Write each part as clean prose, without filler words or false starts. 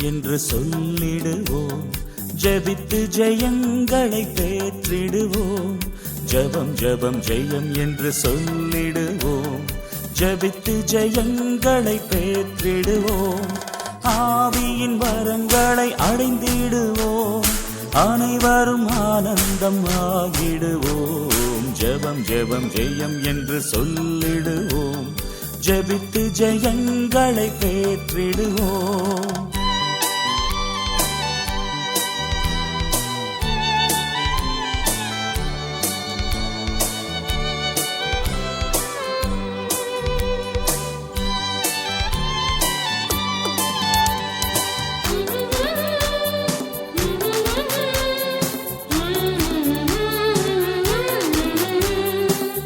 என்று சொல்லிடுவோம். ஜெபித்து ஜெயங்களை பெற்றிடுவோம். ஜெபம் ஜெபம் ஜெயம் என்று சொல்லிடுவோம். ஜெபித்து ஜெயங்களை பெற்றிடுவோம். ஆவியின் வரங்களை அடைந்திடுவோம். அனைவரும் ஆனந்தம் ஆகிடுவோம். ஜெபம் ஜெபம் ஜெயம் என்று சொல்லிடுவோம். ஜெபித்து ஜெயங்களை பெற்றிடுவோம்.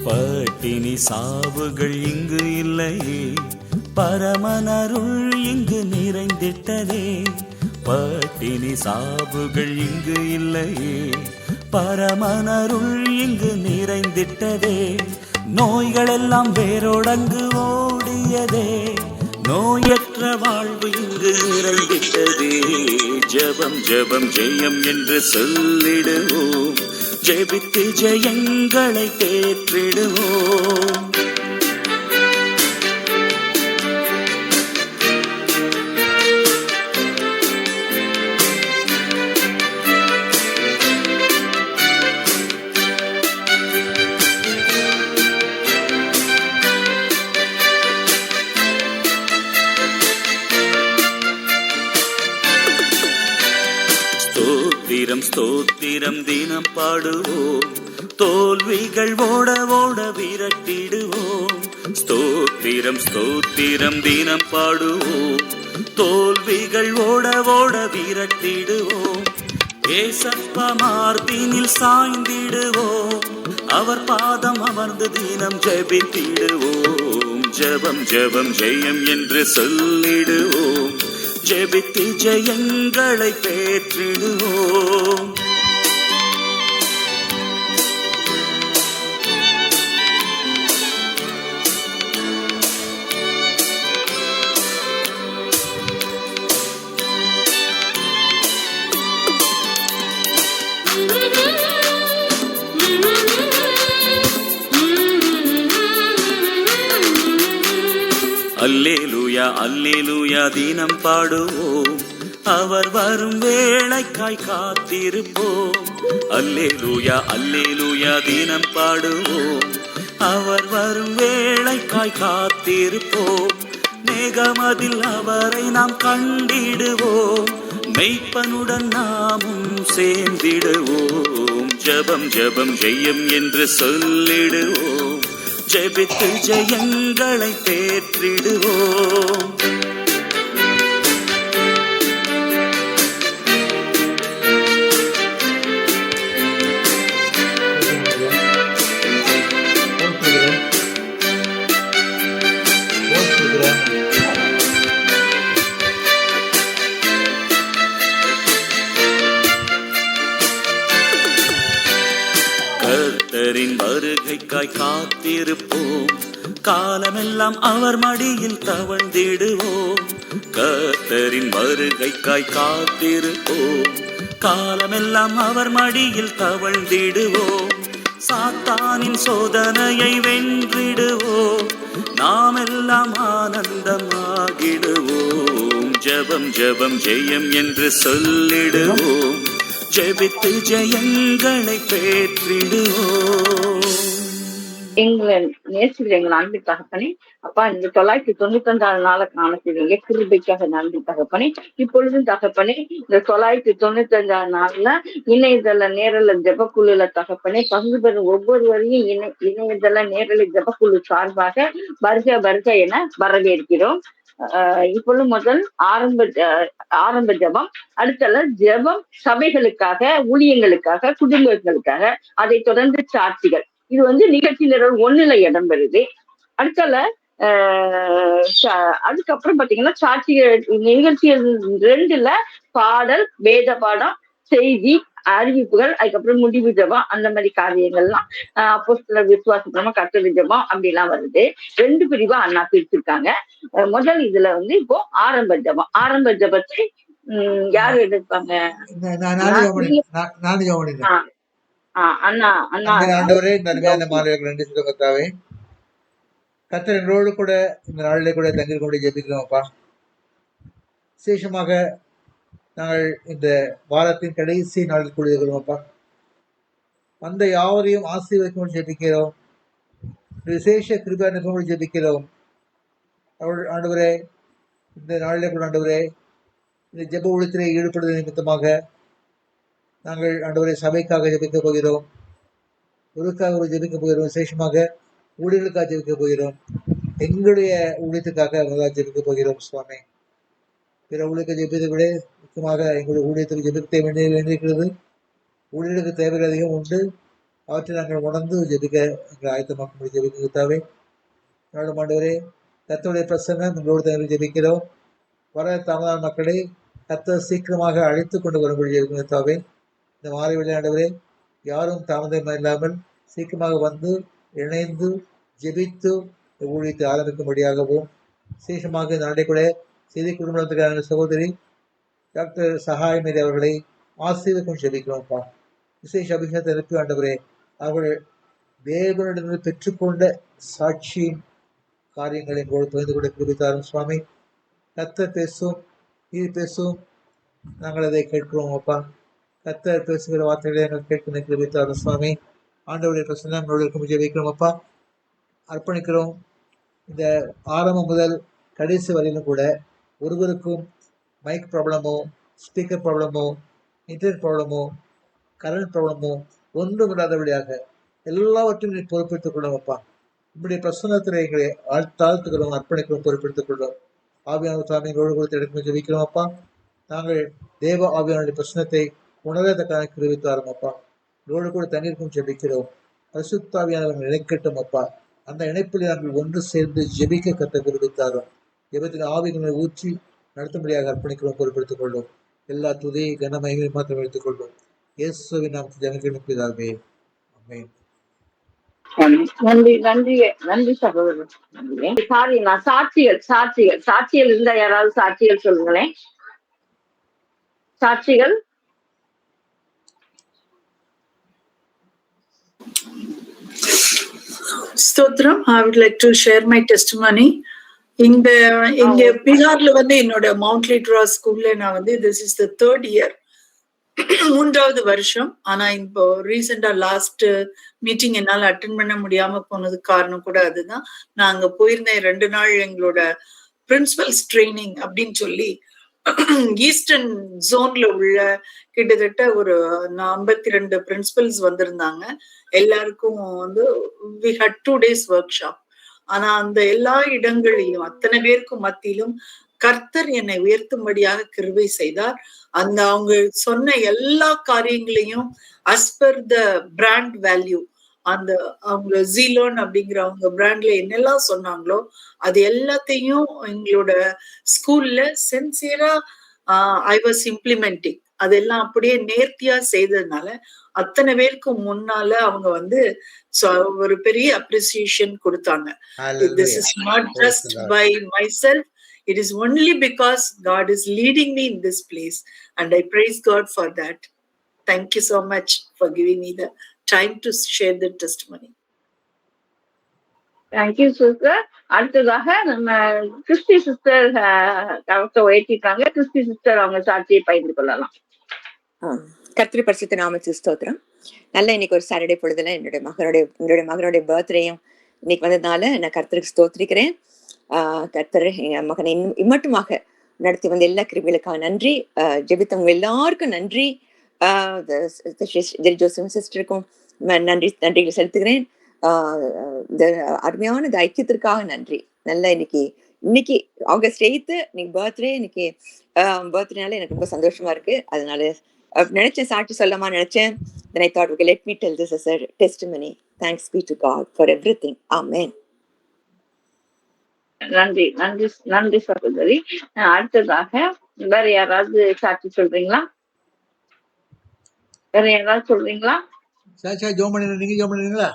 பட்டினி சாவுகள் இங்கு இல்லையே, பரமனருள் இங்கு நிறைந்திட்டதே. பட்டினி சாவுகள் இங்கு இல்லையே, பரமனருள் இங்கு நிறைந்திட்டதே. நோய்களெல்லாம் வேரோடங்கு ஓடியதே. நோயற்ற வாழ்வு இங்கு நிறைந்திட்டதே. ஜெபம் ஜெபம் ஜெயம் என்று சொல்லிடுவோம். ஜெபித்து ஜெயங்களை பெற்றிடுவோம். ஸ்தோத்திரம் ஸ்தோத்திரம் தினம் பாடுவோம். தோல்விகள் ஓட ஓட விரட்டிடுவோம். ஸ்தோத்திரம் ஸ்தோத்திரம் தினம் பாடுவோம். தோல்விகள் ஓட ஓட விரட்டிடுவோம். ஏசப்பா மார்பினில் சாய்ந்திடுவோம். அவர் பாதம் அமர்ந்து தினம் ஜெபித்திடுவோம். ஜெபம் ஜெபம் ஜெயம் என்று சொல்லிடுவோம். ஜெபித்து ஜெயங்களை பெற்றிடுவோம். அல்லேலூயா அல்லேலூயா தினம் பாடுவோம். அவர் வரும் வேளைக்காய் காத்திருப்போம். அல்லேலூயா அல்லேலூயா தினம் பாடுவோம். அவர் வரும் வேளைக்காய் காத்திருப்போம். மேகமதில் அவரை நாம் கண்டிடுவோம். மெய்ப்பனுடன் நாமும் சேர்ந்திடுவோம். ஜெபம் ஜெபம் ஜெயம் என்று சொல்லிடுவோம். ஜெபித்து ஜெயங்களை பெற்றிடுவோம். கர்த்தரின் வருகைக்காய் காத்திருப்போம். காலமெல்லாம் அவர் மடியில் தவழ்ந்திடுவோம். கர்த்தரின் வருகைக்காய் காத்திருப்போம். காலமெல்லாம் அவர் மடியில் தவழ்ந்திடுவோம். சாத்தானின் சோதனையை வென்றிடுவோம். நாமெல்லாம் ஆனந்தமாகிடுவோம். ஜெபம் ஜெபம் ஜெயம் என்று சொல்லிடுவோம். ஜெபித்து ஜெயங்களை பெற்றிடுவோம். எங்களை நேசிக்கிற எங்கள் அன்பு தகப்பனே, அப்பா இந்த 995 நாளை காணக்கூடிய கிருபைக்காக நன்றி தகப்பனே. இப்பொழுதும் தகப்பனே இந்த 995 நாள்ல இணையதள நேரல ஜெபக்குழுல தகப்பனே பங்கு பெறும் ஒவ்வொருவரையும் இணையதள நேரல ஜெபக்குழு சார்பாக வருக வருக என வரவேற்கிறோம். இப்பொழுது முதல் ஆரம்ப ஜெபம், அடுத்தல ஜெபம் சபைகளுக்காக, ஊழியங்களுக்காக, குடும்பங்களுக்காக, அதை தொடர்ந்து சாட்சிகள். இது நிகழ்ச்சி நிரல் 1ல இடம்பெறுது. அடுத்தல அதுக்கப்புறம் பாத்தீங்கன்னா சாட்சிகள் நிகழ்ச்சி 2ல பாடல், வேத பாடம், செய்தி, அறிவிப்புகள், அதுக்கப்புறம் முடிவு ஜபம், அந்த மாதிரி காரியங்கள்லாம் அப்போஸ்தலர் விசுவாச ஜபம், கர்த்தர் ஜபம் அப்படிலாம் வருது. 2 பிரிவா அண்ணா பிரிச்சிருக்காங்க. முதல் இதுல இப்போ ஆரம்ப ஜபம். ஆரம்ப ஜபத்தை யார் எடுப்பாங்க? நானும் ஜெபம் நீங்க பண்ணிட்டேன். நானும் ஜெபம் பண்ணிட்டேன். அண்ணா அண்ணா அன்பின் ஆண்டவரே, இந்த அருமையான மாலைகளுக்கு நன்றி சொல்ல கர்த்தாவே. கர்த்தர் எங்களோடு கூட இந்த நாளிலே கூட தங்கிருக்க ஜெபிக்கிறோம் அப்பா. விசேஷமாக நாங்கள் இந்த வாரத்தின் கடைசி நாளில் கூடியிருக்கிறோம் அப்பா. வந்த யாவரையும் ஆசீர்வதிக்கும் ஜெபிக்கிறோம். விசேஷ கிருபை அனுபவம் ஜெபிக்கிறோம். ஆண்டவரே, இந்த நாளிலே கூட ஆண்டவரே, இந்த ஜெப ஊழியத்திலே ஈடுபடுவது நிமித்தமாக நாங்கள் ஆண்டவரே சபைக்காக ஜெபிக்கப் போகிறோம், ஒருக்காக ஜெபிக்கப் போகிறோம், விசேஷமாக ஊழியர்களுக்காக ஜெபிக்கப் போகிறோம், எங்களுடைய ஊழியத்துக்காக ஜெபிக்கப் போகிறோம் சுவாமி. பிற ஊழியத்தை ஜெபிப்பதை விட முக்கியமாக எங்களுடைய ஊழியத்துக்கு ஜெபிக்க வேண்டியிருக்கிறது. ஊழியர்களுக்கு தேவைகள் அதிகம் உண்டு. அவற்றை நாங்கள் உணர்ந்து ஜெபிக்க எங்களை ஆயத்தமாக்க ஜெபிக்கத்தாவே. நாடு ஆண்டவரே, கர்த்தருடைய பிரசன்னம் எங்களோடு தேவை ஜெபிக்கிறோம். வர தாமதான மக்களை கர்த்தர் சீக்கிரமாக அழைத்து கொண்டு வரும்படி ஜெபிக்கத்தாவே. இந்த மாலை விளையாண்டவரே, யாரும் தாமதம் இல்லாமல் சீக்கிரமாக வந்து இணைந்து ஜெபித்து ஊழியத்தை ஆரம்பிக்கும்படியாகவும், விசேஷமாக இந்த நாட்டை கூட செய்தி குடும்பத்துக்கான சகோதரி டாக்டர் சகாய் மீது அவர்களை ஆசீர்வதிக்கும் ஜெபிக்கிறோம்ப்பா. விசேஷ அபிஷேகத்தை எழுப்பி ஆண்டவரே, அவர்கள் தேவனிடமிருந்து பெற்றுக்கொண்ட சாட்சியின் காரியங்களை எங்களோடு பகிர்ந்து கொள்ள கிருபித்தாரும் சுவாமி. கர்த்தர் பேசும், இது பேசும், நாங்கள் அதை கேட்கிறோம் அப்பா. கர்த்தர் பேசுகிற வார்த்தைகளை நாங்கள் கேட்க கிருபித்தாரும் சுவாமி. ஆண்டவருடைய பிரசன்னம் நம்மளோட இருக்கும் ஜெபிக்கிறோம் அப்பா. அர்ப்பணிக்கிறோம். இந்த ஆரம்பம் முதல் கடைசி வரையிலும் கூட ஒருவருக்கும் மைக் ப்ராப்ளமோ, ஸ்பீக்கர் ப்ராப்ளமோ, இன்டர்நெட் ப்ராப்ளமோ, கரண்ட் ப்ராப்ளமோ ஒன்றும் இல்லாதபடியாக எல்லாவற்றையும் நீ பொறுப்பெடுத்துக் கொள்ளும் அப்பா. இப்படி பிரசன்னத்தில் எங்களை தாழ்த்துக்கிறோம், அர்ப்பணிக்கிறோம், பொறுப்பெடுத்துக் கொள்ளும். ஆவியான சாமி எங்களோடு கொடுத்து எடுக்கும் ஜெபிக்கிறோம் அப்பா. நாங்கள் தேவ ஆவியானுடைய பிரச்சனத்தை உணரத்தக்கான கிருவித்தாரும் அப்பா. எங்களோடு கூட தண்ணீருக்கும் ஜெபிக்கிறோம். பரிசுத்தாவியானவர்கள் நினைக்கட்டும் அப்பா. அந்த இணைப்பில் நாங்கள் ஒன்று சேர்ந்து ஜெபிக்க கத்த கிருவித்தாரும். ஜெபத்தின் ஆவிகளை ஊற்றி நடத்தும்படியாக அர்ப்பணிக்கிறோம், பொறுப்பெடுத்துக் கொள்ளும். எல்லா துதி கனமகிமை மாத்திரம் எடுத்துக் கொள்ளும். இயேசுவின் நாமத்தில் ஜெபங்கள் பிதாவே, ஆமென். நன்றி நன்றி நன்றி சகோதரர். சாரி, நான் சாட்சிகள் இருந்தா யாராவது சாட்சிகள் சொல்லுங்களேன். சாட்சிகள். Stotram, I would like to share my testimony. இங்க பீகார்ல வந்து என்னோட மவுண்ட் லிட்ரா ஸ்கூல்ல நான் வந்து this is the 3rd year, 3வது வருஷம். ஆனா இப்போ ரீசெண்டா லாஸ்ட் மீட்டிங் என்னால அட்டென்ட் பண்ண முடியாம போனதுக்கு காரணம் கூட அதுதான். நான் அங்க போயிருந்தேன் 2 நாள். எங்களோட பிரின்சிபல்ஸ் ட்ரைனிங் அப்படின்னு சொல்லி ஈஸ்டர்ன் ஜோன்ல உள்ள கிட்டத்தட்ட ஒரு 52 பிரின்சிபல்ஸ் வந்திருந்தாங்க. எல்லாருக்கும் வந்து we had 2 days workshop. ஆனா அந்த எல்லா இடங்களிலும் அத்தனை பேருக்கும் மத்தியிலும் கர்த்தர் என்னை உயர்த்தும்படியாக கிருபை செய்தார். அந்த அவங்க சொன்ன எல்லா காரியங்களையும் as per the brand value, அந்த அவங்க ஜீலோன் அப்படிங்கிற அவங்க பிராண்ட்ல என்னெல்லாம் சொன்னாங்களோ அது எல்லாத்தையும் எங்களோட ஸ்கூல்ல சின்சியரா ஐ வாஸ் இம்ப்ளிமெண்டிங். அதெல்லாம் அப்படியே நேர்த்தியா செய்ததுனால அத்தனை பேருக்கு முன்னால அவங்க வந்து ஒரு பெரிய அப்ரிசியேஷன் கொடுத்தாங்க. This is not just by myself, it is only because God is leading me in this place, and I praise God for that. Thank you so much for giving me the time to share the testimony. Thank you sister. அடுத்ததாக நம்ம Christie sister கவசம் உயர்த்திட்டாங்க. Christie sister அவங்க சாட்சியை பகிர்ந்து கொள்ளலாம். கர்த்தருடைய பரிசுத்த நாமத்துக்கு ஸ்தோத்திரம். நல்ல இன்னைக்கு ஒரு சாட்டர்டே பொழுதுல என்னுடைய மகனுடைய பர்த்டேயும் இன்னைக்கு வந்ததுனால நான் கர்த்தருக்கு ஸ்தோத்திரிக்கிறேன். கர்த்தர் என் மகனை இம்மட்டுமாக நடத்தி வந்த எல்லா கிருபைகளுக்காக நன்றி. ஜெபித்தவங்க எல்லாருக்கும் நன்றி. ஜோசப் சிஸ்டருக்கும் நன்றிகளை செலுத்துகிறேன். இந்த அருமையான இந்த ஐக்கியத்திற்காக நன்றி. நல்ல இன்னைக்கு ஆகஸ்ட் 8th இன்னைக்கு பர்த்டே. இன்னைக்கு பர்த்டேனால எனக்கு ரொம்ப சந்தோஷமா இருக்கு. அதனால நினைச்சேன் சாட்சி சொல்லமா நினைச்சேன். Then I thought, okay, let me tell this as a testimony. Thanks be to God for everything. Amen. நன்றி நன்றி நன்றி சகோதரி. அடுத்ததாக வேற யாராவது சாட்சி சொல்றீங்களா? வேற யாராவது சொல்றீங்களா? நீங்க ஜோம் பண்ணுறீங்களா?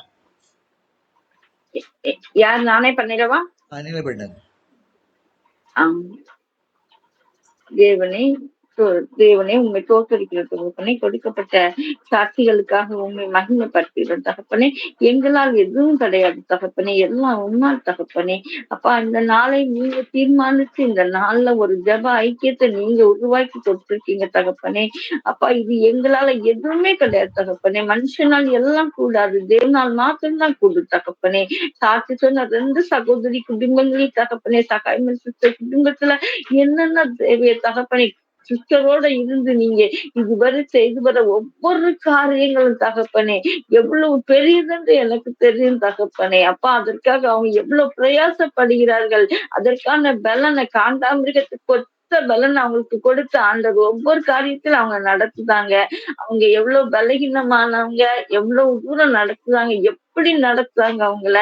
யார்? நானே பண்ணிடவா? நீங்களே பண்ணுங்க. தேவனே தேவனே உண்மை தோற்கடிக்கிற தகப்பனே, கொடுக்கப்பட்ட சாட்சிகளுக்காக உண்மை மகிமைப்படுத்துகிற தகப்பனே. எங்களால் எதுவும் கிடையாது தகப்பனே, எல்லாம் உம்மால் தகப்பனே. அப்பா, இந்த நாளை நீங்க தீர்மானிச்சு இந்த நாள்ல ஒரு ஜெப ஐக்கியத்தை நீங்க உருவாக்கி கொடுத்திருக்கீங்க தகப்பனே. அப்பா, இது எங்களால எதுவுமே கிடையாது தகப்பனே. மனுஷனால் எல்லாம் கூடாது, தேவனால் மாத்திரம்தான் கூடு தகப்பனே. சாட்சி சொன்ன 2 சகோதரி குடும்பங்களில் தகப்பனே, சகாய்மன் சிஸ்டர் குடும்பத்துல என்னென்ன தேவைய தகப்பனே, சிஸ்டரோட இருந்து நீங்க இதுவரை செய்து வர ஒவ்வொரு காரியங்களும் தகப்பனே எவ்வளவு பெரியதென்று எனக்கு தெரியும் தகப்பனே. அப்பா, அதற்காக அவங்க எவ்வளவு பிரயாசப்படுகிறார்கள். அதற்கான பலனை காண்டாமிருகத்துக்கு பலன் அவங்களுக்கு கொடுத்த ஆண்டவர் ஒவ்வொரு காரியத்திலும் அவங்க நடத்துதாங்க. அவங்க எவ்வளவு பலகீனமானவங்க, எவ்வளவு தூரம் நடத்துறாங்க, எப்படி நடத்துறாங்க அவங்கள,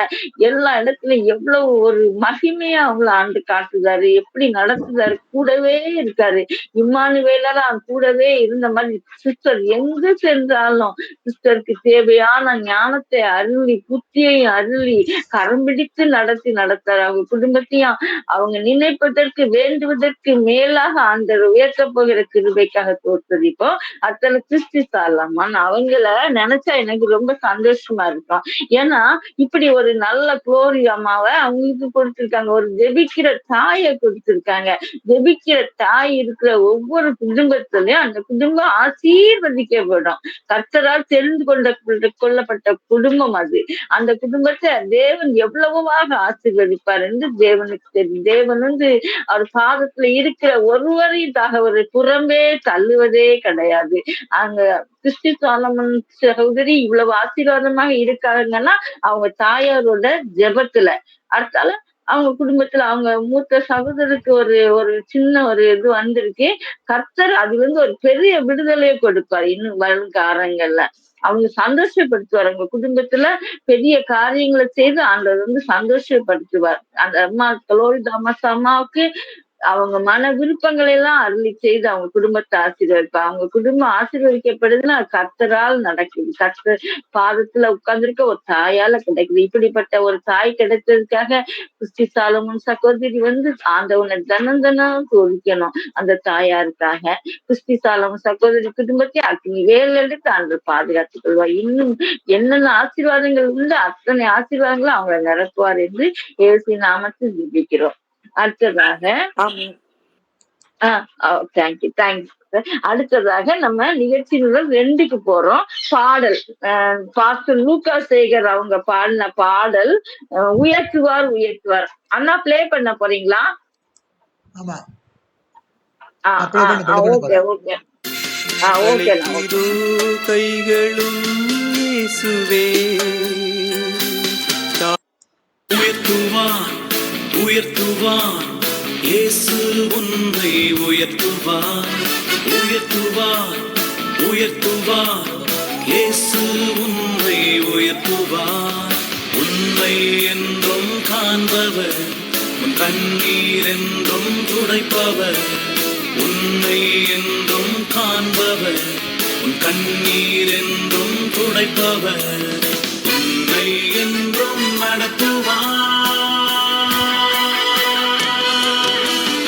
எல்லா இடத்துலயும் எவ்வளவு ஒரு மகிமையா அவங்கள ஆண்டு காட்டுதாரு, எப்படி நடத்துதாரு, கூடவே இருக்காரு. இம்மானுவேலா கூடவே இருந்த மாதிரி சிஸ்டர் எங்க சென்றாலும் சிஸ்டருக்கு தேவையான ஞானத்தை அருளி, புத்தியையும் அருளி, கரம் பிடித்து நடத்தாரு. அவங்க குடும்பத்தையும் அவங்க நினைப்பதற்கு வேண்டுவதற்கு மேலாக ஆண்டவர் உயர்த்த போகிற கிருபைக்காக தோற்றுதிப்போம். அத்தனை கிறிஸ்டி சாலம்மான் அவங்கள நினைச்சா எனக்கு ரொம்ப சந்தோஷமா இருக்கும். ஏன்னா இப்படி ஒரு நல்ல குளோரி அம்மாவை அவங்களுக்கு கொடுத்திருக்காங்க, ஒரு ஜெபிக்கிற தாயை கொடுத்திருக்காங்க. ஜெபிக்கிற தாய் இருக்கிற ஒவ்வொரு குடும்பத்திலையும் அந்த குடும்பம் ஆசீர்வதிக்கப்படும். கர்த்தரால் தெரிந்து கொள்ளப்பட்ட குடும்பம் அது. அந்த குடும்பத்தை தேவன் எவ்வளவாக ஆசீர்வதிப்பார் என்று தேவனுக்கு தெரியும். தேவன் அவர் பாதத்துல இருக்கிற ஒருவரையும் தகவல் புறம்பே தள்ளுவதே கிடையாது. அங்க கிறிஸ்டி சாலமன் சகோதரி இவ்வளவு ஆசீர்வாதமாக இருக்காங்கன்னா அவங்க தாயாரோட ஜெபத்துல. அடுத்தால அவங்க குடும்பத்துல அவங்க மூத்த சகோதரருக்கு ஒரு சின்ன ஒரு இது வந்திருக்கு. கர்த்தர் அதுல இருந்து ஒரு பெரிய விடுதலையை கொடுப்பார். இன்னும் வரும் காலங்கள்ல அவங்க சந்தோஷப்படுத்துவார். அவங்க குடும்பத்துல பெரிய காரியங்களை செய்து ஆண்டவர் சந்தோஷப்படுத்துவார். அந்த அம்மா கலோரிதாமஸ் அம்மாவுக்கு அவங்க மன விருப்பங்களை எல்லாம் அருளி செய்து அவங்க குடும்பத்தை ஆசீர்வதிப்பார். அவங்க குடும்பம் ஆசீர்வதிக்கப்படுதுன்னா கர்த்தரால் நடக்குது. கர்த்தர் பாதத்துல உட்கார்ந்துருக்க ஒரு தாயால கிடைக்குது. இப்படிப்பட்ட ஒரு தாய் கிடைச்சதுக்காக கிறிஸ்டி சாலமன் சகோதரி ஆண்டவனை தினம் கோரிக்கணும். அந்த தாயாருக்காக கிறிஸ்டி சாலமன் சகோதரி குடும்பத்தை அக்னி வேல் எடுத்து ஆண்டவர் பாதுகாத்துக் கொள்வார். இன்னும் என்னென்ன ஆசீர்வாதங்கள் உண்டு அத்தனை ஆசீர்வாதங்களும் அவங்களை நிரப்புவார் என்று இயேசு நாமத்தில் ஜெபிக்கிறோம். அடுத்ததாக அடுத்ததாக நம்ம நிகழ்ச்சி 2க்கு போறோம். பாடல் பாஸ்டர் லூக்கா சேகர் அவங்க பாடின பாடல் உயர்த்துவார் உயர்த்துவார். அண்ணா பிளே பண்ண போறீங்களா? ஆமா. Okay okay okay. கைகளும் இயேசுவே உயர்த்துவார் உயர்த்துவார், இயேசு உன்னை உயர்த்துவார் உயர்த்துவார் உயர்த்துவார், இயேசு உன்னை உயர்த்துவார். உன்னை என்றும் காண்பவர், உன் கண்ணீர் என்றும் துடைப்பவர். உன்னை என்றும் காண்பவர், உன் கண்ணீர் என்றும் துடைப்பவர். உன்னை என்றும் நடத்துவார்.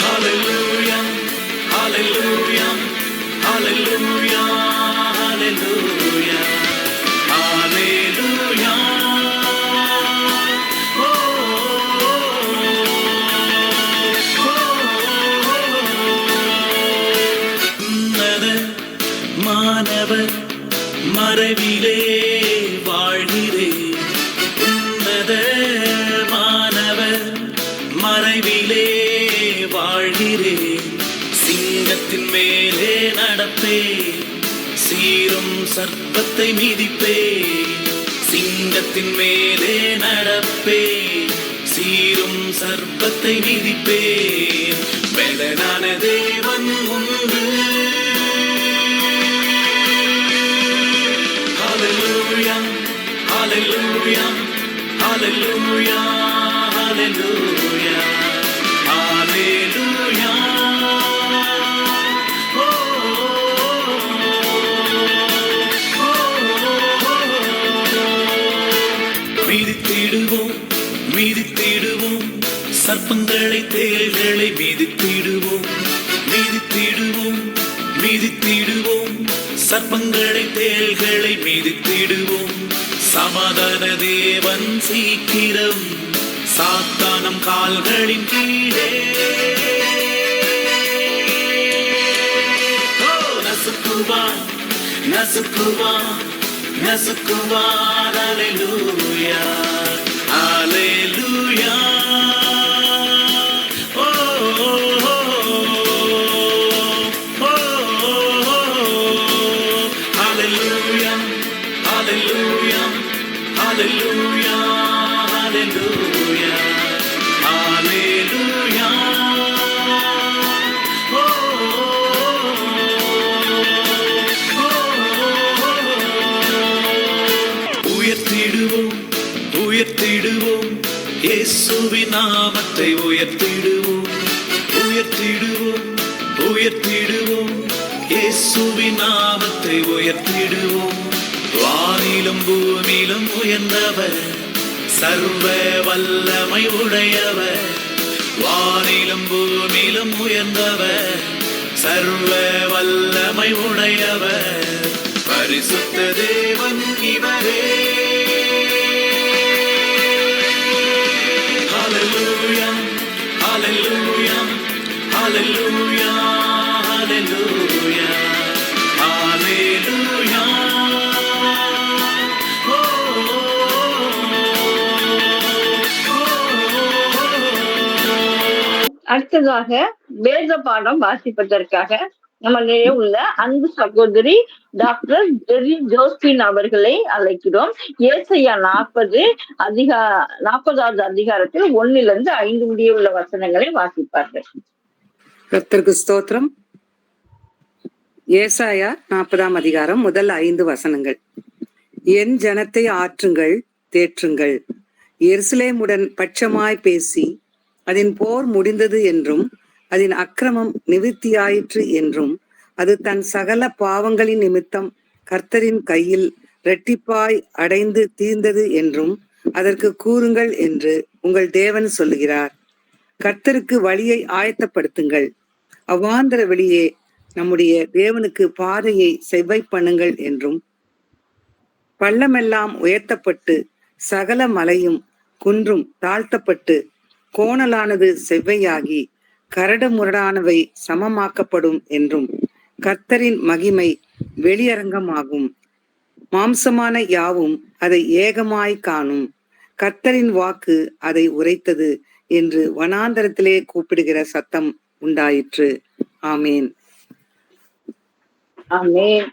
Hallelujah, hallelujah, hallelujah, hallelujah. Oh, மாணவர் மறைவிலே வாழ்கிறேன். உன்னத மாணவர் மறைவிலே வாழ்கிறேன். சிங்கத்தின் மேலே நடப்பே, சீரும் சர்ப்பத்தை மிதிப்பே. சிங்கத்தின் மேலே நடப்பே, சீரும் சர்ப்பத்தை மிதிப்பே. பெலனான தேவன் உண்டு. Hallelujah, hallelujah, hallelujah, hallelujah, hallelujah. மிதித்திடுவோம் மிதித்திடுவோம், சர்ப்பங்களை தேள்களை மிதித்திடுவோம் மிதித்திடுவோம் மிதித்திடுவோம், சர்ப்பங்களை தேள்களை மிதித்திடுவோம். சமாதான தேவன் சீக்கிரம் சாத்தானம் கால்களின் கீழே. நசுக்குவான் நசுக்குவான் நசுக்குவான். அல்லேலூயா அல்லேலூயா. Hallelujah, hallelujah, hallelujah, hallelujah, hallelujah. உயர்த்திடுவோம், உயர்த்திடுவோம், இயேசுவின் நாமத்தை உயர்த்திடுவோம், உயர்த்திடுவோம், உயர்த்திடுவோம், இயேசுவின் நாமத்தை உயர்த்திடுவோம். வானிலும் பூமியிலும் உயர்ந்தவர், சர்வ வல்லமை உடையவர். வானிலும் பூமியிலும் உயர்ந்தவர், சர்வ வல்லமை உடையவர். பரிசுத்த தேவன் இவரே. ஹல்லேலூயா ஹல்லேலூயா ஹல்லேலூயா ஹல்லேலூயா ஹல்லேலூயா. அடுத்ததாக வேத பாடம் வாசிப்பதற்காக நம்மிடையே உள்ள அன்பு சகோதரி டாக்டர் ஜெரி ஜோஸ்பின் அவர்களை அழைக்கிறோம். ஏசாயா 40வது அதிகாரத்தில் 1 to 5 முடிய உள்ள வசனங்களை வாசிப்பார்கள். கர்த்தருக்கு ஸ்தோத்திரம். ஏசாயா 40ஆம் அதிகாரம் முதல் 5 வசனங்கள். என் ஜனத்தை ஆற்றுங்கள், தேற்றுங்கள். எருசலேமுடன் பட்சமாய் பேசி அதன் போர் முடிந்தது என்றும் அதன் அக்கிரமம் நிவிர்த்தியாயிற்று என்றும் அது தன் சகல பாவங்களின் நிமித்தம் கர்த்தரின் கையில் இரட்டிப்பாய் அடைந்து தீர்ந்தது என்றும் அதற்கு கூறுங்கள் என்று உங்கள் தேவன் சொல்லுகிறார். கர்த்தருக்கு வழியை ஆயத்தப்படுத்துங்கள், அவ்வாந்தர வெளியே நம்முடைய தேவனுக்கு பாதையை செவ்வை பண்ணுங்கள் என்றும், பள்ளமெல்லாம் உயர்த்தப்பட்டு சகல மலையும் குன்றும் தாழ்த்தப்பட்டு கோணலானது செவ்வையாகி கரடு முரடானவை சமமாக்கப்படும் என்றும், கர்த்தரின் மகிமை வெளியரங்கமாகும், மாம்சமான யாவும் அதை ஏகமாய் காணும், கர்த்தரின் வாக்கு அதை உரைத்தது என்று வனாந்தரத்திலே கூப்பிடுகிற சத்தம் உண்டாயிற்று. ஆமேன். ஆமேன்.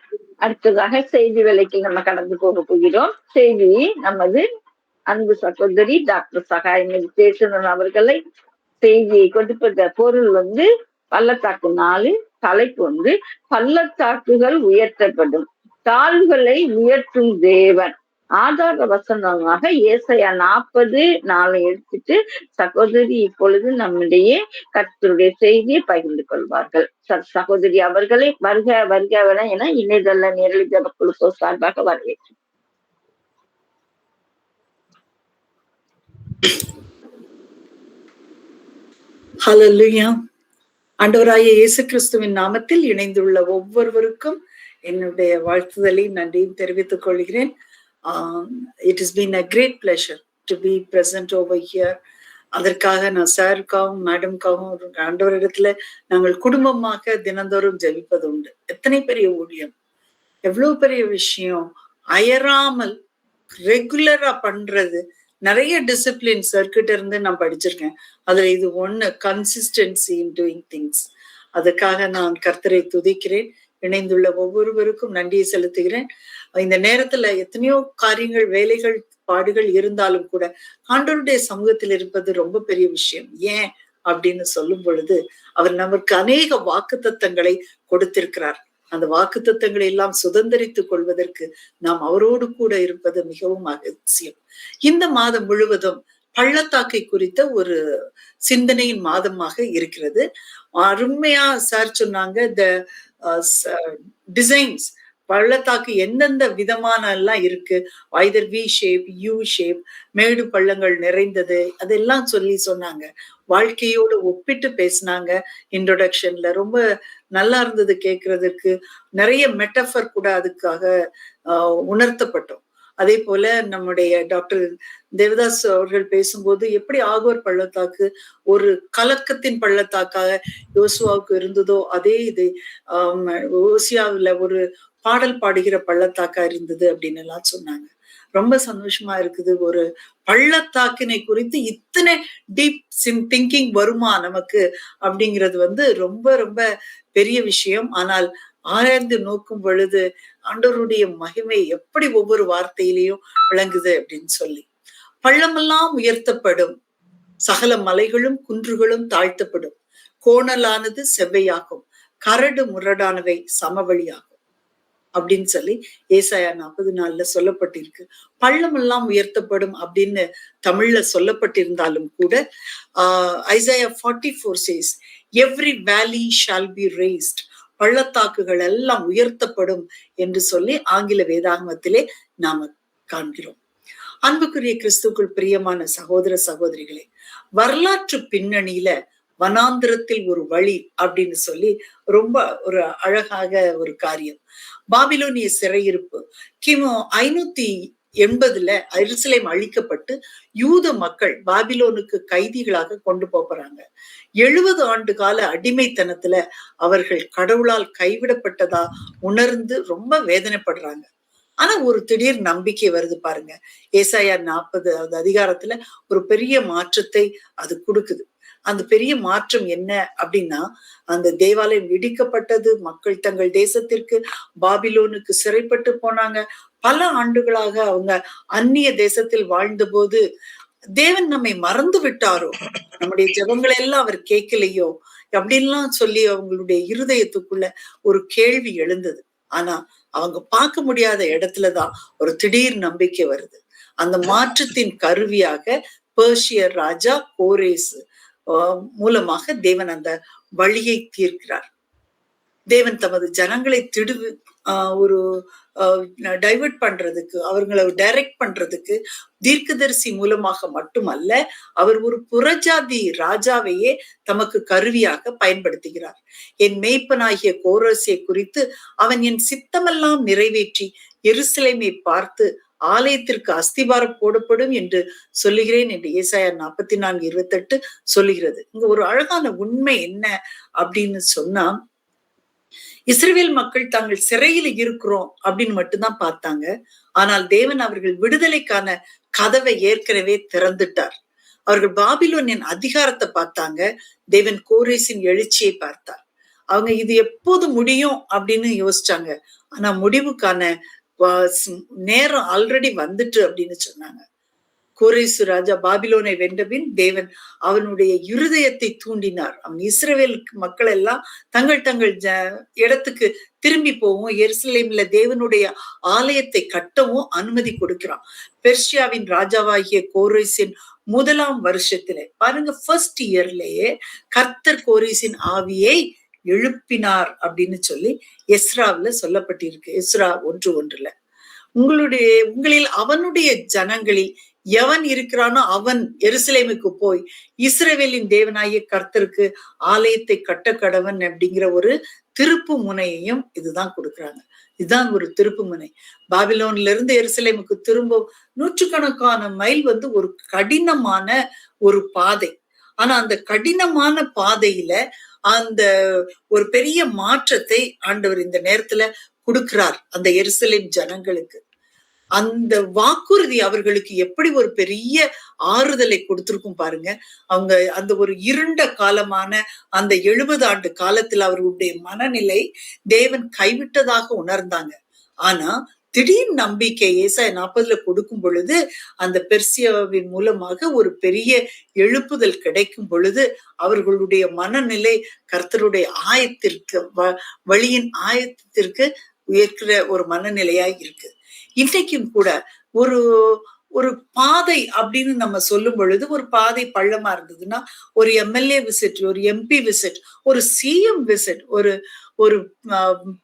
அடுத்ததாக செய்தி வேலைக்கு நம்ம கடந்து போக போகிறோம். செய்தி நமது அன்பு சகோதரி டாக்டர் சகாய் மெடிடேஷன் அவர்களை செய்தியை கொடுப்பத பொருள் பள்ளத்தாக்கு 4, தலைப்பு பள்ளத்தாக்குகள் உயர்த்தப்படும், தாழ்வுகளை உயர்த்தும் தேவன். ஆதார வசனமாக ஏசாயா 40:4 எடுத்துட்டு சகோதரி இப்பொழுது நம்மிடையே கர்த்தருடைய செய்தியை பகிர்ந்து கொள்வார்கள். சகோதரி அவர்களை வருக வருக என இணையதள நேரடி ஜெப குழு சார்பாக வரவேற்கிறேன். ஹல்லேலூயா. ஆண்டவராகிய இயேசு கிறிஸ்துவின் நாமத்தில் இணைந்துள்ள ஒவ்வொருவருக்கும் என்னுடைய வாழ்த்துதலை நன்றியும் தெரிவித்துக் கொள்கிறேன். It has been a great pleasure to be present over here. அதற்காக நான் சாருக்காகவும் மேடம்காகவும் ஆண்டவரிடத்துல நாங்கள் குடும்பமாக தினந்தோறும் ஜெபிப்பது உண்டு. எத்தனை பெரிய ஊழியம், எவ்வளவு பெரிய விஷயம், அயராமல் ரெகுலரா பண்றது. நிறைய டிசிப்ளின் சர்க்கிட்ட இருந்து நான் படிச்சிருக்கேன். அதுல இது ஒண்ணு, கன்சிஸ்டன்சி இன் டூயிங் திங்ஸ். அதுக்காக நான் கர்த்தரை துதிக்கிறேன். இணைந்துள்ள ஒவ்வொருவருக்கும் நன்றியை செலுத்துகிறேன். இந்த நேரத்துல எத்தனையோ காரியங்கள், வேலைகள், பாடுகள் இருந்தாலும் கூட ஆண்டவருடைய சமூகத்தில் இருப்பது ரொம்ப பெரிய விஷயம். ஏன் அப்படின்னு சொல்லும் பொழுது அவர் நமக்கு அநேக வாக்குத்தத்தங்களை கொடுத்திருக்கிறார். அந்த வாக்குத்தத்தங்களை எல்லாம் சுதந்திரித்துக் கொள்வதற்கு நாம் அவரோடு கூட இருப்பது மிகவும் அவசியம். இந்த மாதம் முழுவதும் பள்ளத்தாக்கை குறித்த ஒரு சிந்தனையின் மாதமாக இருக்கிறது. அருமையா சார் சொன்னாங்க, த டிசைன்ஸ், பள்ளத்தாக்கு எந்தெந்த விதமான எல்லாம் இருக்கு, either V shape, U shape, மேடு பள்ளங்கள் நிறைந்தது, அதெல்லாம் சொன்னாங்க. வாழ்க்கையோடு ஒப்பிட்டு பேசினாங்க. இன்ட்ரோடக்ஷன்ல ரொம்ப நல்லா இருந்தது கேட்கறதுக்கு. நிறைய மெட்டஃபர் கூட அதுக்காக உணர்த்தப்பட்டோம். அதே போல நம்முடைய டாக்டர் தேவதாஸ் அவர்கள் பேசும்போது எப்படி ஆகோர் பள்ளத்தாக்கு ஒரு கலக்கத்தின் பள்ளத்தாக்காக யோசுவாவுக்கு இருந்ததோ அதே இது ஓசியாவுல ஒரு பாடல் பாடுகிற பள்ளத்தாக்கா இருந்தது அப்படின்னு எல்லாம் சொன்னாங்க. ரொம்ப சந்தோஷமா இருக்குது. ஒரு பள்ளத்தாக்கினை குறித்து இத்தனை டீப் திங்கிங் வருமா நமக்கு அப்படிங்கிறது ரொம்ப ரொம்ப பெரிய விஷயம். ஆனால் ஆராய்ந்து நோக்கும் பொழுது ஆண்டவருடைய மகிமை எப்படி ஒவ்வொரு வார்த்தையிலையும் விளங்குது அப்படின்னு சொல்லி. பள்ளமெல்லாம் உயர்த்தப்படும், சகல மலைகளும் குன்றுகளும் தாழ்த்தப்படும், கோணலானது செவ்வையாகும், கரடு முரடானவை சமவெளியாகும் அப்படின்னு சொல்லி ஏசாயா 40:4 சொல்லப்பட்டிருக்கு. பள்ளமெல்லாம் உயர்த்தப்படும் அப்படின்னு தமிழ்ல சொல்லப்பட்டிருந்தாலும் கூட Isaiah 44 says every valley shall be raised, பள்ளத்தாக்குகள் எல்லாம் உயர்த்தப்படும் என்று சொல்லி ஆங்கில வேதாகமத்திலே நாம காண்கிறோம். அன்புக்குரிய கிறிஸ்துக்குள் பிரியமான சகோதர சகோதரிகளே, வரலாற்று பின்னணியில வனாந்திரத்தில் ஒரு வழி அப்படின்னு சொல்லி ரொம்ப ஒரு அழகாக ஒரு காரியம். பாபிலோனிய சிறையிருப்பு கிமு 580 எருசலேம் அழிக்கப்பட்டு யூத மக்கள் பாபிலோனுக்கு கைதிகளாக கொண்டு போறாங்க. 70 ஆண்டு கால அடிமைத்தனத்துல அவர்கள் கடவுளால் கைவிடப்பட்டதா உணர்ந்து ரொம்ப வேதனைப்படுறாங்க. ஆனா ஒரு திடீர் நம்பிக்கை வருது பாருங்க. ஏசாயா 40 அதிகாரத்துல ஒரு பெரிய மாற்றத்தை அது கொடுக்குது. அந்த பெரிய மாற்றம் என்ன அப்படின்னா, அந்த தேவாலயம் இடிக்கப்பட்டது, மக்கள் தங்கள் தேசத்திற்கு பாபிலோனுக்கு சிறைப்பட்டு போனாங்க. பல ஆண்டுகளாக அவங்க அந்நிய தேசத்தில் வாழ்ந்த போது தேவன் நம்மை மறந்து விட்டாரோ, நம்முடைய ஜெபங்களை எல்லாம் அவர் கேட்கலையோ அப்படின்லாம் சொல்லி அவங்களுடைய இருதயத்துக்குள்ள ஒரு கேள்வி எழுந்தது. ஆனா அவங்க பார்க்க முடியாத இடத்துலதான் ஒரு திடீர் நம்பிக்கை வருது. அந்த மாற்றத்தின் கருவியாக பெர்ஷியர் ராஜா கோரேஸ் மூலமாக தேவன் அந்த வழியை தீர்க்கிறார். தேவன் தமது ஜனங்களை ஒரு டைவர்ட் பண்றதுக்கு, அவர்களை டைரக்ட் பண்றதுக்கு தீர்க்கதரிசி மூலமாக மட்டுமல்ல, அவர் ஒரு புறஜாதி ராஜாவையே தமக்கு கருவியாக பயன்படுத்துகிறார். என் மேய்ப்பனாகிய கோரேசை குறித்து அவன் என் சித்தமெல்லாம் நிறைவேற்றி எருசலேமை பார்த்து ஆலயத்திற்கு அஸ்திபாரம் போடப்படும் என்று சொல்லுகிறேன் என்று ஏசாயா 44:28 சொல்லுகிறது. இங்க ஒரு அழகான உண்மை என்ன அப்படின்னு சொன்னா, இஸ்ரவேல் மக்கள் தாங்கள் சிறையில இருக்கிறோம் அப்படின்னு மட்டும்தான் பார்த்தாங்க. ஆனால் தேவன் அவர்கள் விடுதலைக்கான கதவை ஏற்கனவே திறந்துட்டார். அவர்கள் பாபிலோனின் அதிகாரத்தை பார்த்தாங்க, தேவன் கோரேசின் எழுச்சியை பார்த்தார். அவங்க இது எப்போது முடியும் அப்படின்னு யோசிச்சாங்க. ஆனா முடிவுக்கான நேரம் ஆல்ரெடி வந்துட்டு அப்படின்னு சொன்னாங்க. கோரேசு ராஜா பாபிலோனை வென்றபின் தேவன் அவனுடைய இருதயத்தை தூண்டினார். அவன் இஸ்ரவேல் மக்கள் எல்லாம் தங்கள் இடத்துக்கு திரும்பி போவும், எருசலேம்ல தேவனுடைய ஆலயத்தை கட்டவும் அனுமதி கொடுக்கிறான். பெர்ஷியாவின் ராஜாவாகிய கோரேசின் 1ஆம் வருஷத்திலே பாருங்க, ஃபர்ஸ்ட் இயர்லயே கர்த்தர் கோரேசின் ஆவியை எழுப்பினார் அப்படின்னு சொல்லி எஸ்ராவுல சொல்லப்பட்டிருக்கு. எஸ்ரா 1:1. உங்களில் அவனுடைய ஜனங்களில் எவன் இருக்கிறானோ அவன் எருசலேமுக்கு போய் இஸ்ரவேலின் தேவனாகிய கர்த்தருக்கு ஆலயத்தை கட்ட கடவன் அப்படிங்கிற ஒரு திருப்பு முனையையும் இதுதான் கொடுக்குறாங்க. இதுதான் ஒரு திருப்பு முனை. பாபிலோன்ல இருந்து எருசலேமுக்கு திரும்ப 100கணக்கான மைல் ஒரு கடினமான ஒரு பாதை. ஆனா அந்த கடினமான பாதையில அந்த ஒரு பெரிய மாற்றத்தை ஆண்டவர் இந்த நேரத்துல கொடுக்கிறார் அந்த எருசலேம் ஜனங்களுக்கு. அந்த வாக்குறுதி அவர்களுக்கு எப்படி ஒரு பெரிய ஆறுதலை கொடுத்திருக்கும் பாருங்க. அவங்க அந்த ஒரு இருண்ட காலமான அந்த 70 ஆண்டு காலத்துல அவர்களுடைய மனநிலை தேவன் கைவிட்டதாக உணர்ந்தாங்க. ஆனா திடீர் நம்பிக்கை ஏசாயா 40 கொடுக்கும் பொழுது, அந்த பெர்சியாவின் மூலமாக ஒரு பெரிய எழுப்புதல் கிடைக்கும் பொழுது அவர்களுடைய மனநிலை கர்த்தருடைய ஆயத்திற்கு, வழியின் ஆயத்திற்கு உயர்க்கிற ஒரு மனநிலையாய் இருக்கு. இன்றைக்கும் கூட ஒரு ஒரு பாதை அப்படின்னு நம்ம சொல்லும் பொழுது, ஒரு பாதை பள்ளமா இருந்ததுன்னா ஒரு எம்எல்ஏ விசிட், ஒரு எம்பி விசிட், ஒரு சிஎம் விசிட், ஒரு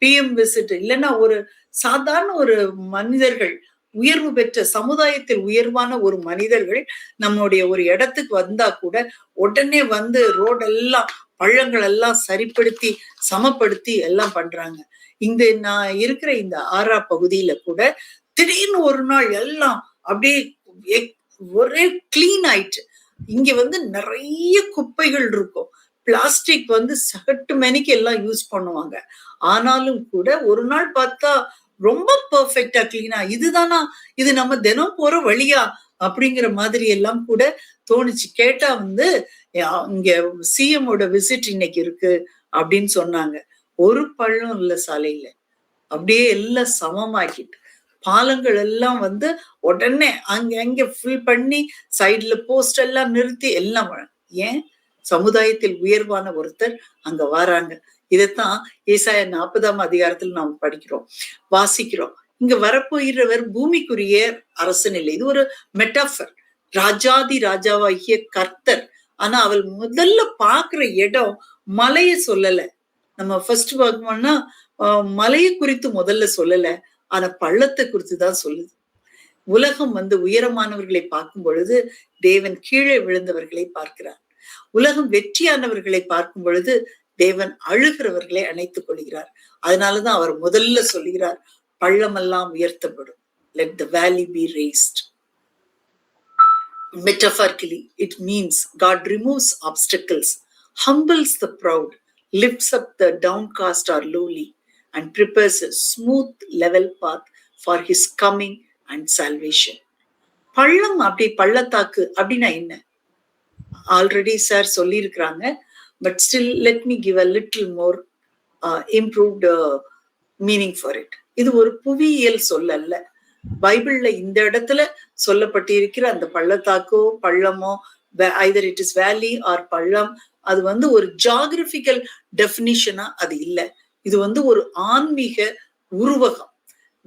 பிஎம் விசிட், இல்லைன்னா ஒரு சாதாரண ஒரு மனிதர்கள், உயர்வு பெற்ற சமுதாயத்தில் உயர்வான ஒரு மனிதர்கள் நம்முடைய ஒரு இடத்துக்கு வந்தா கூட உடனே ரோடெல்லாம் பள்ளங்கள் எல்லாம் சரிப்படுத்தி சமப்படுத்தி எல்லாம் பண்றாங்க. இந்த நான் இருக்கிற இந்த ஆரா பகுதியில கூட திடீர்னு ஒரு நாள் எல்லாம் அப்படியே ஒரே கிளீன் ஆயிட்டு. இங்க நிறைய குப்பைகள் இருக்கும். பிளாஸ்டிக் சகட்டு மேனிக்கு எல்லாம் யூஸ் பண்ணுவாங்க. ஆனாலும் கூட ஒரு நாள் பார்த்தா ரொம்ப பெர்ஃபெக்டா கிளீனா, இதுதானா, இது நம்ம தினம் போற வழியா அப்படிங்கிற மாதிரி எல்லாம் கூட தோணுச்சு. கேட்டா இங்க சிஎம்மோட விசிட் இன்னைக்கு இருக்கு அப்படின்னு சொன்னாங்க. ஒரு பள்ளம் இல்ல சாலையில, அப்படியே எல்லாம் சமமாக்கிட்டு பாலங்கள் எல்லாம் உடனே அங்க ஃபில் பண்ணி சைட்ல போஸ்ட் எல்லாம் நிறுத்தி எல்லாம். ஏன்? சமுதாயத்தில் உயர்வான ஒருத்தர் அங்க வராங்க. இதைத்தான் ஏசாயா 40ஆம் அதிகாரத்தில் நாம் படிக்கிறோம், வாசிக்கிறோம். இங்க வரப்போகிறவர் பூமிக்குரிய அரசன் இல்லை, இது ஒரு மெட்டாஃபர். ராஜாதி ராஜாவாகிய கர்த்தர். ஆனா அவள் முதல்ல பாக்குற இடம் மலைய சொல்லல. நம்ம ஃபர்ஸ்ட் பார்க்கணும்னா மலையை குறித்து முதல்ல சொல்லல, ஆனா பள்ளத்தை குறித்து தான் சொல்லுது. உலகம் உயரமானவர்களை பார்க்கும் பொழுது தேவன் கீழே விழுந்தவர்களை பார்க்கிறார். உலகம் வெற்றியானவர்களை பார்க்கும் பொழுது தேவன் அழுகிறவர்களை அணைத்துக் கொள்கிறார். அதனாலதான் அவர் முதல்ல சொல்லுகிறார், பள்ளமெல்லாம் உயர்த்தப்படும். Let the valley be raised. Metaphorically, it means God removes obstacles, humbles the proud, lifts up the downcast or lowly, and prepares a smooth, level path for his coming and salvation. பள்ளம் பள்ளத்தாக்கு அப்படின்னா என்ன? Already sir சொல்லி இருக்கிறாங்க. But still let me give a little more improved meaning for it. இது ஒரு புவியியல் சொல்லல்ல. பைபிள்ல இந்த இடத்துல சொல்லப்பட்டிருக்கிற அந்த பள்ளத்தாக்கோ பள்ளமோ, either it is valley or பள்ளம், அது ஒரு ஜியோகிராபிக்கல் டெபினிஷனா அது இல்லை. இது ஒரு ஆன்மீக உருவகம்.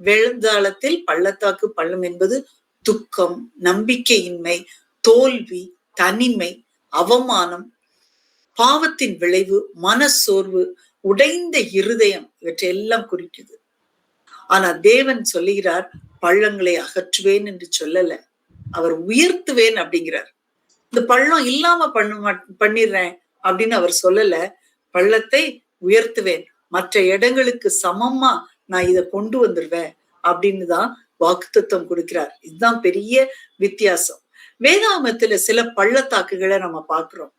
வேதாளத்தில் பள்ளத்தாக்கு பள்ளம் என்பது துக்கம், நம்பிக்கையின்மை, தோல்வி, தனிமை, அவமானம், பாவத்தின் விளைவு, மனசோர்வு, உடைந்த இருதயம், இவற்றையெல்லாம் குறிக்குது. ஆனா தேவன் சொல்லுகிறார், பள்ளங்களை அகற்றுவேன் என்று சொல்லல, அவர் உயர்த்துவேன் அப்படிங்கிறார். இந்த பள்ளம் இல்லாம பண்ணிடுறேன் அப்படின்னு அவர் சொல்லல, பள்ளத்தை உயர்த்துவேன், மற்ற இடங்களுக்கு சமமா நான் இதை கொண்டு வந்துருவேன் அப்படின்னு தான் வாக்குத்தத்தம் கொடுக்கிறார். இதுதான் பெரிய வித்தியாசம். வேதாகமத்துல சில பள்ளத்தாக்குகளை நம்ம பாக்குறோம்.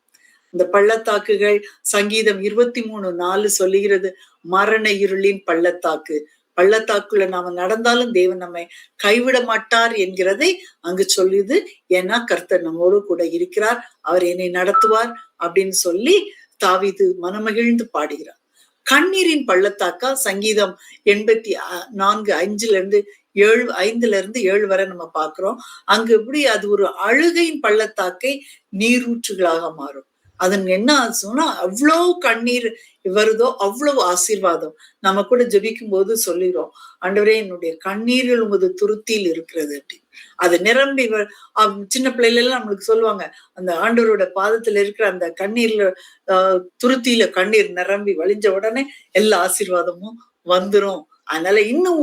இந்த பள்ளத்தாக்குகள் சங்கீதம் 23:4 சொல்லுகிறது, மரண இருளின் பள்ளத்தாக்கு. பள்ளத்தாக்குள்ள நாம நடந்தாலும் தேவன் நம்மை கைவிட மாட்டார் என்கிறதை அங்கு சொல்லுது. ஏன்னா கர்த்தர் நம்மோடு கூட இருக்கிறார், அவர் என்னை நடத்துவார் அப்படின்னு சொல்லி தாவீது மனமகிழ்ந்து பாடுகிறார். கண்ணீரின் பள்ளத்தாக்கா சங்கீதம் 84:5-7 வரை நம்ம பாக்குறோம். அங்க எப்படி அது ஒரு அழுகையின் பள்ளத்தாக்கை நீரூற்றுகளாக மாறும். அதன் என்ன சொன்னா அவ்வளவு கண்ணீர் வருதோ அவ்வளவு ஆசீர்வாதம். நம்ம கூட ஜெபிக்கும் போது சொல்லிடுறோம், ஆண்டவரே என்னுடைய கண்ணீரில் உமது துருத்தியில் இருக்கிறது அப்படின்னு. அது நிரம்பி சின்ன பிள்ளைல எல்லாம் நம்மளுக்கு சொல்லுவாங்க, அந்த ஆண்டவரோட பாதத்துல இருக்கிற அந்த கண்ணீர்ல துருத்தியில கண்ணீர் நிரம்பி வழிஞ்ச உடனே எல்லா ஆசீர்வாதமும் வந்துரும். அதனால இன்னும்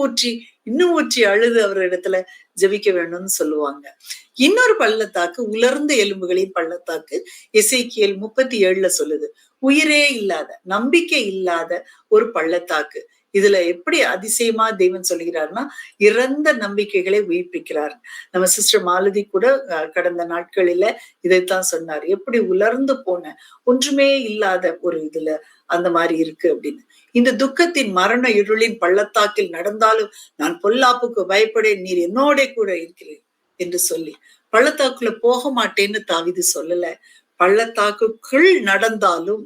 ஊற்றி அழுது அவர் இடத்துல ஜெபிக்க வேணும்னு சொல்லுவாங்க. இன்னொரு பள்ளத்தாக்கு உலர்ந்த எலும்புகளின் பள்ளத்தாக்கு. எசேக்கியேல் 37 சொல்லுது, உயிரே இல்லாத, நம்பிக்கை இல்லாத ஒரு பள்ளத்தாக்கு. இதுல எப்படி அதிசயமா தேவன் சொல்கிறார்னா, இறந்த நம்பிக்கைகளை உயிர்ப்பிக்கிறார். நம்ம சிஸ்டர் மாலதி கூட கடந்த நாட்களில இதைத்தான் சொன்னார், எப்படி உலர்ந்து போன ஒன்றுமே இல்லாத ஒரு இதுல அந்த மாதிரி இருக்கு அப்படின்னு. இந்த துக்கத்தின் மரண இருளின் பள்ளத்தாக்கில் நடந்தாலும் நான் பொல்லாப்புக்கு பயப்படேன், நீர் என்னோட கூட இருக்கிறேன் என்று சொல்லி பள்ளத்தாக்குள்ள போக மாட்டேன்னு தாவீது சொல்லல, பள்ளத்தாக்குக்குள் நடந்தாலும்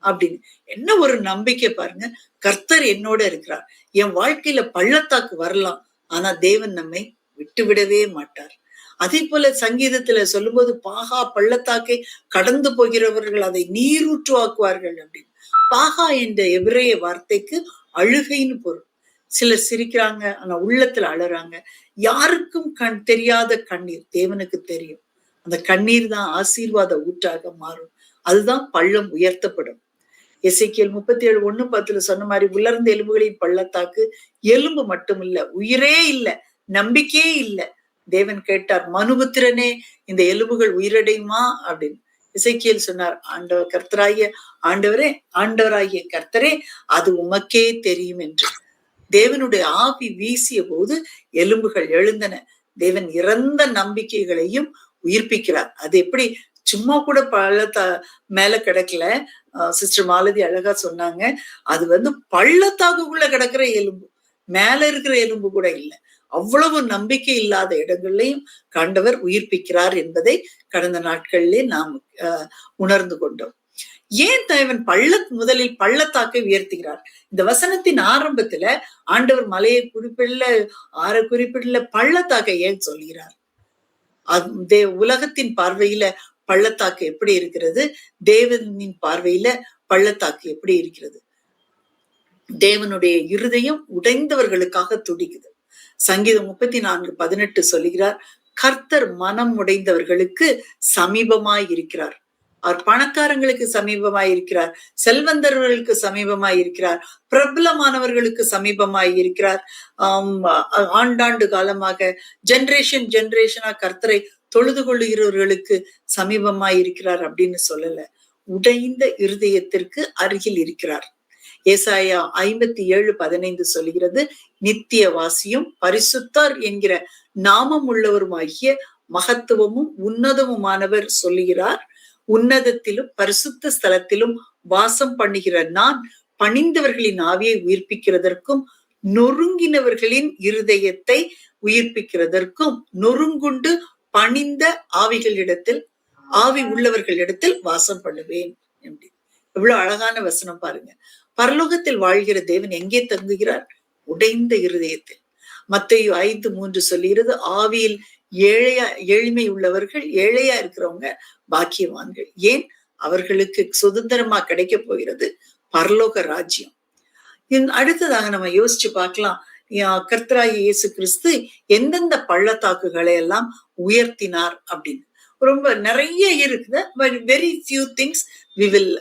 அப்படின்னு. என்ன ஒரு நம்பிக்கை பாருங்க, கர்த்தர் என்னோட இருக்கிறார். என் வாழ்க்கையில பள்ளத்தாக்கு வரலாம், ஆனா தேவன் நம்மை விட்டுவிடவே மாட்டார். அதே போல சங்கீதத்துல சொல்லும்போது, பாகா பள்ளத்தாக்கை கடந்து போகிறவர்கள் அதை நீரூற்றுவாக்குவார்கள் அப்படின்னு. பாகா என்ற எபிரேய வார்த்தைக்கு அழுகைன்னு பொருள். சிலர் சிரிக்கிறாங்க, ஆனா உள்ளத்துல அழறாங்க. யாருக்கும் தெரியாத கண்ணீர் தேவனுக்கு தெரியும். அந்த கண்ணீர் தான் ஆசீர்வாத ஊற்றாக மாறும். அதுதான் பள்ளம் உயர்த்தப்படும். எசேக்கியேல் 37:1-10 சொன்ன மாதிரி, உலர்ந்த எலும்புகளின் பள்ளத்தாக்கு, எலும்பு மட்டும் இல்ல, உயிரே இல்ல, நம்பிக்கையே இல்ல. தேவன் கேட்டார், மனுபுத்திரனே இந்த எலும்புகள் உயிரடையுமா அப்படின்னு. எசேக்கியேல் சொன்னார், ஆண்டவராகிய கர்த்தரே அது உமக்கே தெரியும் என்று. தேவனுடைய ஆவி வீசிய போது எலும்புகள் எழுந்தன. தேவன் இறந்த நம்பிக்கைகளையும் உயிர்ப்பிக்கிறார். அது எப்படி சும்மா கூட மேல கிடக்கல. சிஸ்டர் மாலதி அழகா சொன்னாங்க, அது பள்ளத்தாக்குள்ள கிடக்கிற எலும்பு, மேல இருக்கிற எலும்பு கூட இல்லை. அவ்வளவு நம்பிக்கை இல்லாத இடங்கள்லையும் கண்டவர் உயிர்ப்பிக்கிறார் என்பதை கடந்த நாட்களிலே நாம் உணர்ந்து கொண்டோம். ஏன் தேவன் முதலில் பள்ளத்தாக்கை உயர்த்துகிறார்? இந்த வசனத்தின் ஆரம்பத்துல ஆண்டவர் மலையை குறிப்பிடல, பள்ளத்தாக்கை ஏன் சொல்கிறார்? உலகத்தின் பார்வையில பள்ளத்தாக்கு எப்படி இருக்கிறது? தேவனின் பார்வையில பள்ளத்தாக்கு எப்படி இருக்கிறது? தேவனுடைய இருதயம் உடைந்தவர்களுக்காக துடிக்குது. சங்கீதம் 34:18 சொல்லுகிறார், கர்த்தர் மனம் உடைந்தவர்களுக்கு சமீபமாய் இருக்கிறார். அவர் பணக்காரங்களுக்கு சமீபமாய் இருக்கிறார், செல்வந்தர்களுக்கு சமீபமாய் இருக்கிறார், பிரபலமானவர்களுக்கு சமீபமாய் இருக்கிறார். ஆண்டாண்டு காலமாக ஜெனரேஷனா கர்த்தரை தொழுது கொள்ளுகிறவர்களுக்கு சமீபமாய் இருக்கிறார் அப்படின்னு சொல்லல, உடைந்த இருதயத்திற்கு அருகில் இருக்கிறார். ஏசாயா 57:15 சொல்லுகிறது, நித்திய வாசியும் பரிசுத்தர் என்கிற நாமம் உள்ளவருமாகிய மகத்துவமும் உன்னதமுமானவர் சொல்லுகிறார், உன்னதத்திலும் பரிசுத்த ஸ்தலத்திலும் வாசம் பண்ணுகிற நான் பணிந்தவர்களின் ஆவியை உயிர்ப்பிக்கிறதற்கும் நொறுங்கினவர்களின் இருதயத்தை உயிர்ப்பிக்கிறதற்கும் நொறுங்குண்டு பணிந்த ஆவி உள்ளவர்களிடத்தில் வாசம் பண்ணுவேன். எவ்வளவு அழகான வசனம் பாருங்க. பரலோகத்தில் வாழ்கிற தேவன் எங்கே தங்குகிறார்? உடைந்த இருதயத்தில். மத்தேயு 5:3 சொல்லுகிறது, ஆவியில் ஏழ்மை உள்ளவர்கள், ஏழையா இருக்கிறவங்க பாக்கியவான்கள். ஏன்? அவர்களுக்கு சுதந்திரமா கிடைக்க போகிறது பரலோக ராஜ்யம். அடுத்ததாக நம்ம யோசிச்சு பார்க்கலாம், கர்த்தராகிய இயேசு கிறிஸ்து எந்தெந்த பள்ளத்தாக்குகளை எல்லாம் உயர்த்தினார் அப்படின்னு. ரொம்ப நிறைய இருக்குது. Very few things we will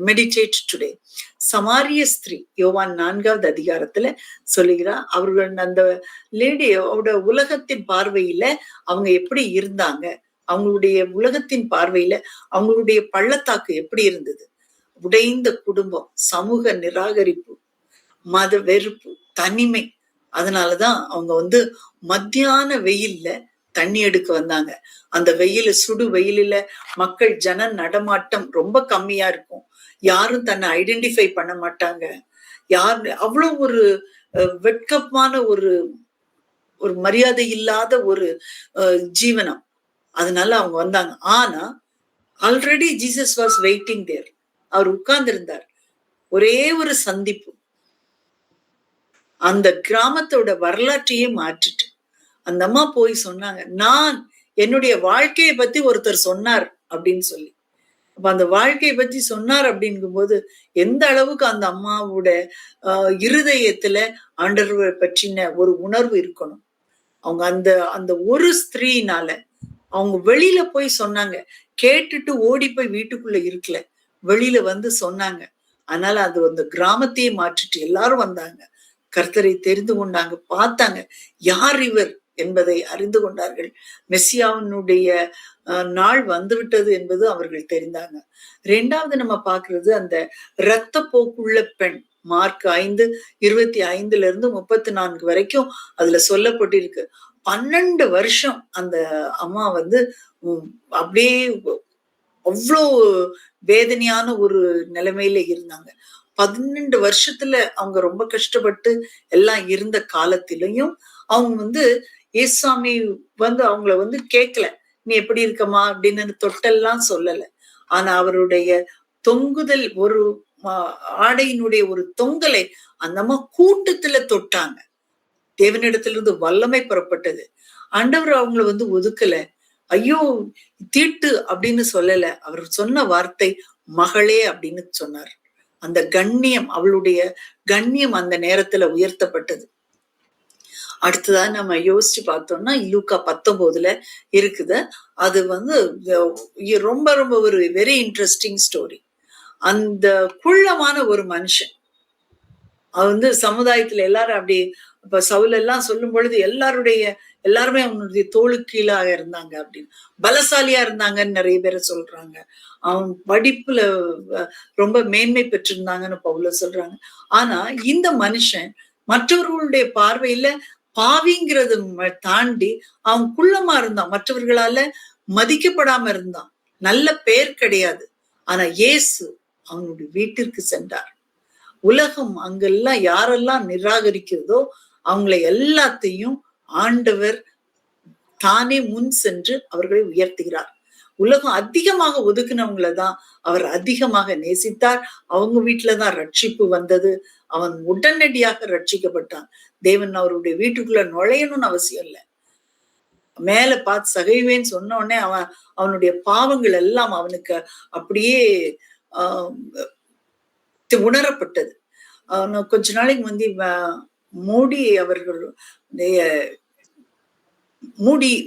meditate today. சமாரிய ஸ்திரீ யோவான் 4வது அதிகாரத்துல சொல்லுகிறார், அவர்கள் அந்த லேடியோட உலகத்தின் பார்வையில அவங்க எப்படி இருந்தாங்க, அவங்களுடைய உலகத்தின் பார்வையில அவங்களுடைய பள்ளத்தாக்கு எப்படி இருந்தது? உடைந்த குடும்பம், சமூக நிராகரிப்பு, மத வெறுப்பு, தனிமை. அதனாலதான் அவங்க மத்தியான வெயில்ல தண்ணி எடுக்க வந்தாங்க. அந்த சுடு வெயிலில மக்கள் ஜன நடமாட்டம் ரொம்ப கம்மியா இருக்கும். யாரும் தன்னை ஐடென்டிஃபை பண்ண மாட்டாங்க. அவ்வளவு ஒரு வெட்கமான ஒரு மரியாதை இல்லாத ஒரு ஜீவனம். அதனால அவங்க வந்தாங்க. ஆனா already Jesus was waiting there. அவர் உட்கார்ந்து இருந்தார். ஒரே ஒரு சந்திப்பு அந்த கிராமத்தோட வரலாற்றையே மாற்றிட்டு அந்த அம்மா போய் சொன்னாங்க, நான் என்னுடைய வாழ்க்கையை பத்தி ஒருத்தர் சொன்னார் அப்படின்னு சொல்லி. அப்ப அந்த வாழ்க்கையை பத்தி சொன்னார் அப்படிங்கும் போது எந்த அளவுக்கு அந்த அம்மாவோட இருதயத்துல ஆண்டவரை பற்றின ஒரு உணர்வு இருக்கணும். அவங்க அந்த ஒரு ஸ்திரீனால அவங்க வெளியில போய் சொன்னாங்க. கேட்டுட்டு ஓடி போய் வீட்டுக்குள்ள இருக்கல, வெளியில சொன்னாங்க. அதனால அது அந்த கிராமத்தையே மாற்றிட்டு எல்லாரும் வந்தாங்க, கர்த்தரை தெரிந்து கொண்டாங்க, பார்த்தாங்க, யார் இவர் என்பதை அறிந்து கொண்டார்கள். மெஸ்ஸியாவினுடைய நாள் வந்துவிட்டது என்பது அவர்கள் தெரிந்தாங்க. 2வது நம்ம பாக்குறது அந்த இரத்த போக்குள்ள பெண். மார்க் 5:25-34 வரைக்கும் அதுல சொல்லப்பட்டிருக்கு. 12 வருஷம் அந்த அம்மா அப்படியே அவ்வளோ வேதனையான ஒரு நிலைமையில இருந்தாங்க. 12 வருஷத்துல அவங்க ரொம்ப கஷ்டப்பட்டு எல்லாம் இருந்த காலத்திலையும் அவங்க ஏசாமி அவங்கள கேட்கல, நீ எப்படி இருக்கமா அப்படின்னு தொட்டெல்லாம் சொல்லல. ஆனா அவருடைய தொங்குதல், ஒரு ஆடையினுடைய ஒரு தொங்கலை அந்த அம்மா கூட்டத்துல தொட்டாங்க. தேவனிடத்திலிருந்து வல்லமை புறப்பட்டது. ஆண்டவர் அவங்கள ஒதுக்கல, ஐயோ தீட்டு அப்படின்னு சொல்லல. அவர் சொன்ன வார்த்தை மகளே அப்படின்னு சொன்னார். அந்த கண்ணியம், அவளுடைய கண்ணியம் அந்த நேரத்துல உயர்த்தப்பட்டது. அடுத்ததா நம்ம யோசிச்சு பார்த்தோம்னா லூக்கா 19 இருக்குது. அது ரொம்ப ரொம்ப ஒரு வெரி இன்ட்ரெஸ்டிங் ஸ்டோரி. அந்த குள்ளமான ஒரு மனுஷன் சமுதாயத்துல எல்லாரும் அப்படி இப்ப சவுல் எல்லாம் சொல்லும் பொழுது எல்லாருடைய எல்லாருமே அவனுடைய தோளுக்கு கீழாக இருந்தாங்க அப்படின்னு. பலசாலியா இருந்தாங்கன்னு நிறைய பேரை சொல்றாங்க. அவன் படிப்புல ரொம்ப மேன்மை பெற்றிருந்தாங்கன்னு பவுல சொல்றாங்க. ஆனா இந்த மனுஷன் மற்றவர்களுடைய பார்வையில பாவிங்கிறது தாண்டி அவன் குள்ளமா இருந்தான், மற்றவர்களால மதிக்கப்படாம இருந்தான், நல்ல பேர் கிடையாது. ஆனா இயேசு அவனுடைய வீட்டிற்கு சென்றார். உலகம் அங்கெல்லாம் யாரெல்லாம் நிராகரிக்கிறதோ அவங்களை எல்லாத்தையும் ஆண்டவர் தானே முன் சென்று அவர்களை உயர்த்துகிறார். உலகம் அதிகமாக ஒதுக்குனவங்களை தான் அவர் அதிகமாக நேசித்தார். அவங்க வீட்டுலதான் ரட்சிப்பு வந்தது. அவன் உடனடியாக ரட்சிக்கப்பட்டான். தேவன் அவருடைய வீட்டுக்குள்ள நுழையணும்னு அவசியம் இல்லை. மேல பார்த்து சகைவேன்னு சொன்ன உடனே அவனுடைய பாவங்கள் எல்லாம் அவனுக்கு அப்படியே உணரப்பட்டது. கொஞ்ச நாளைக்கு முந்தி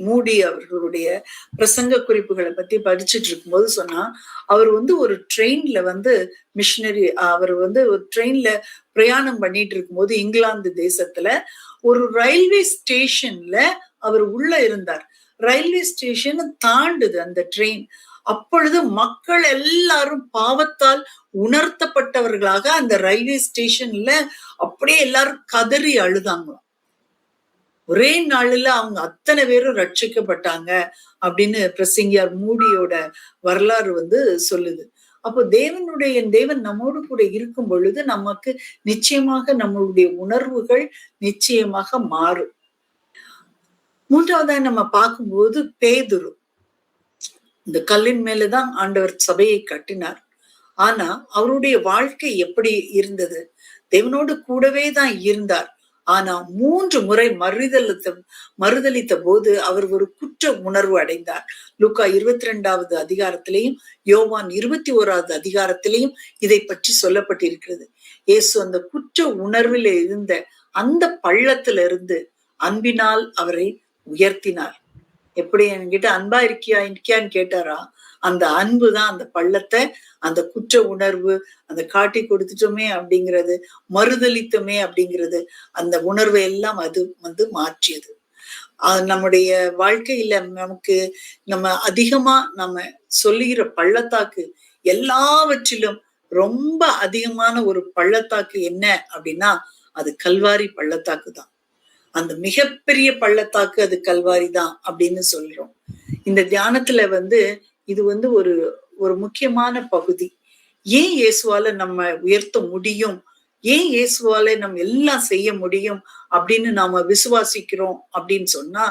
மோடி அவர்களுடைய பிரசங்க குறிப்புகளை பத்தி படிச்சுட்டு இருக்கும்போது சொன்னா, அவர் ஒரு ட்ரெயின்ல மிஷினரி, அவர் ஒரு ட்ரெயின்ல பிரயாணம் பண்ணிட்டு இருக்கும்போது இங்கிலாந்து தேசத்துல ஒரு ரயில்வே ஸ்டேஷன்ல அவர் உள்ள இருந்தார். ரயில்வே ஸ்டேஷன் தாண்டுது அந்த ட்ரெயின். அப்பொழுது மக்கள் எல்லாரும் பாவத்தால் உணர்த்தப்பட்டவர்களாக அந்த ரயில்வே ஸ்டேஷன்ல அப்படியே எல்லாரும் கதறி அழுதாங்களாம். ஒரே நாளில் அவங்க அத்தனை பேரும் ரட்சிக்கப்பட்டாங்க அப்படின்னு பிரசங்கியார் மூடியோட வரலாறு சொல்லுது. அப்போ தேவன் நம்மோடு கூட இருக்கும் பொழுது நமக்கு நிச்சயமாக நம்மளுடைய உணர்வுகள் நிச்சயமாக மாறும். மூன்றாவதா நம்ம பார்க்கும்போது பேதுரு, இந்த கல்லின் மேலதான் ஆண்டவர் சபையை கட்டினார். ஆனா அவருடைய வாழ்க்கை எப்படி இருந்தது? தேவனோடு கூடவே தான் இருந்தார். ஆனா 3 முறை மறுதலித்த போது அவர் ஒரு குற்ற உணர்வு அடைந்தார். லூக்கா 22வது அதிகாரத்திலையும் யோவான் 21வது அதிகாரத்திலையும் இதை பற்றி சொல்லப்பட்டிருக்கிறது. இயேசு அந்த குற்ற உணர்வில் இருந்த அந்த பள்ளத்துல இருந்து அன்பினால் அவரை உயர்த்தினார். எப்படி என்கிட்ட அன்பா இருக்கியான்னு கேட்டாரா? அந்த அன்பு தான் அந்த பள்ளத்தை, அந்த குற்ற உணர்வு, அந்த காட்டி கொடுத்துட்டோமே அப்படிங்கிறது, மறுதலித்தோமே அப்படிங்கிறது, அந்த உணர்வை எல்லாம் அது மாற்றியது. நம்முடைய வாழ்க்கையில நம்ம அதிகமா நம்ம சொல்லுகிற பள்ளத்தாக்கு, எல்லாவற்றிலும் ரொம்ப அதிகமான ஒரு பள்ளத்தாக்கு என்ன அப்படின்னா அது கல்வாரி பள்ளத்தாக்கு தான். அந்த மிகப்பெரிய பள்ளத்தாக்கு அது கல்வாரி தான் அப்படின்னு சொல்றோம். இந்த தியானத்துல இது ஒரு முக்கியமான பகுதி. ஏன் இயேசுவால நம்ம உயர்த்த முடியும், ஏன் இயேசுவால நம்ம எல்லாம் செய்ய முடியும் அப்படின்னு நாம விசுவாசிக்கிறோம் அப்படின்னு சொன்னா,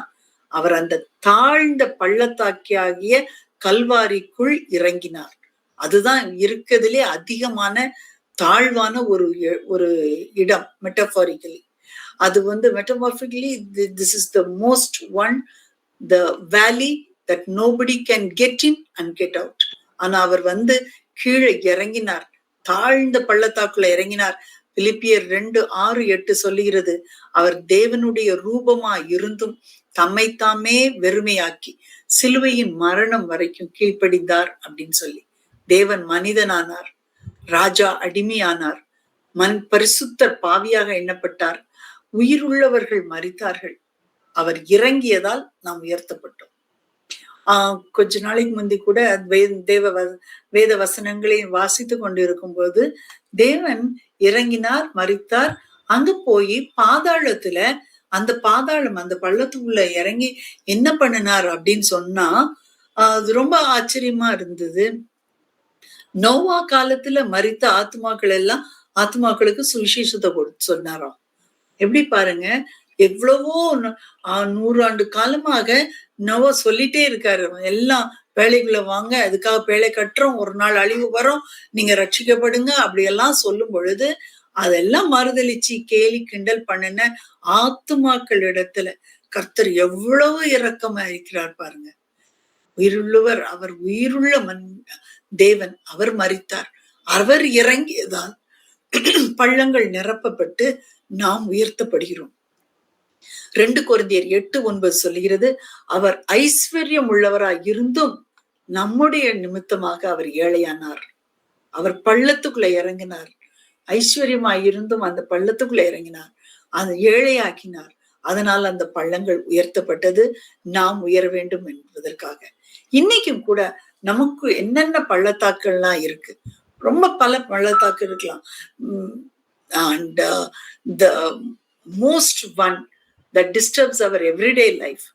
அவர் அந்த தாழ்ந்த பள்ளத்தாக்கியாகிய கல்வாரிக்குள் இறங்கினார். அதுதான் இருக்கிறதுலே அதிகமான தாழ்வான ஒரு இடம். மெட்டபாரிக்கலி அது மெட்டபாரிக்கலி this is the most one, the valley that nobody can get in and get out. ஆனா அவர் கீழே இறங்கினார், தாழ்ந்த பள்ளத்தாக்குள்ள இறங்கினார். பிலிப்பியர் 2:6-8 சொல்லுகிறது, அவர் தேவனுடைய ரூபமா இருந்தும் தம்மைத்தாமே வெறுமையாக்கி சிலுவையின் மரணம் வரைக்கும் கீழ்ப்படிந்தார் அப்படின்னு சொல்லி. தேவன் மனிதனானார், ராஜா அடிமையானார், பரிசுத்தர் பாவியாக எண்ணப்பட்டார், உயிருள்ளவர்கள் மரித்தார்கள். அவர் இறங்கியதால் நாம் உயர்த்தப்பட்டோம். கொஞ்ச நாளைக்கு முந்தி கூட வேத வசனங்களை வாசித்து கொண்டிருக்கும் போது, தேவன் இறங்கினார், மரித்தார், அங்க போய் பாதாளத்துல அந்த பள்ளத்துக்குள்ள இறங்கி என்ன பண்ணினார் அப்படின்னு சொன்னா அது ரொம்ப ஆச்சரியமா இருந்தது. நோவா காலத்துல மரித்த ஆத்மாக்களுக்கு சுவிசேஷத்தை சொன்னாராம். எப்படி பாருங்க, எவ்வளவோ 100 ஆண்டு காலமாக நோவா சொல்லிட்டே இருக்காரு, எல்லாம் வேலைக்குள்ள வாங்க, அதுக்காக வேலை கட்டுறோம், ஒரு நாள் அழிவு வரும், நீங்க ரட்சிக்கப்படுங்க அப்படியெல்லாம் சொல்லும் பொழுது அதெல்லாம் மறுதளிச்சு கேலி கிண்டல் பண்ணின ஆத்துமாக்கள் இடத்துல கர்த்தர் எவ்வளவு இரக்கமா இருக்கிறார் பாருங்க. உயிருள்ளவர், அவர் உயிருள்ள தேவன், அவர் மரித்தார், அவர் இறங்கியதால் பள்ளங்கள் நிரப்பப்பட்டு நாம் உயர்த்தப்படுகிறோம். 2 கொரிந்தியர் 8:9 சொல்லுகிறது, அவர் ஐஸ்வர்யம் உள்ளவராய் இருந்தும் நம்முடைய நிமித்தமாக அவர் ஏழையானார். அவர் பள்ளத்துக்குள்ள இறங்கினார், ஐஸ்வர்யமாய் இருந்தும் அந்த பள்ளத்துக்குள்ள இறங்கினார், அந்த ஏழையாக்கினார். அதனால் அந்த பள்ளங்கள் உயர்த்தப்பட்டது, நாம் உயர வேண்டும் என்பதற்காக. இன்னைக்கும் கூட நமக்கு என்னென்ன பள்ளத்தாக்கள்லாம் இருக்கு, ரொம்ப பல பள்ளத்தாக்கு இருக்கலாம். And the most one that disturbs our everyday life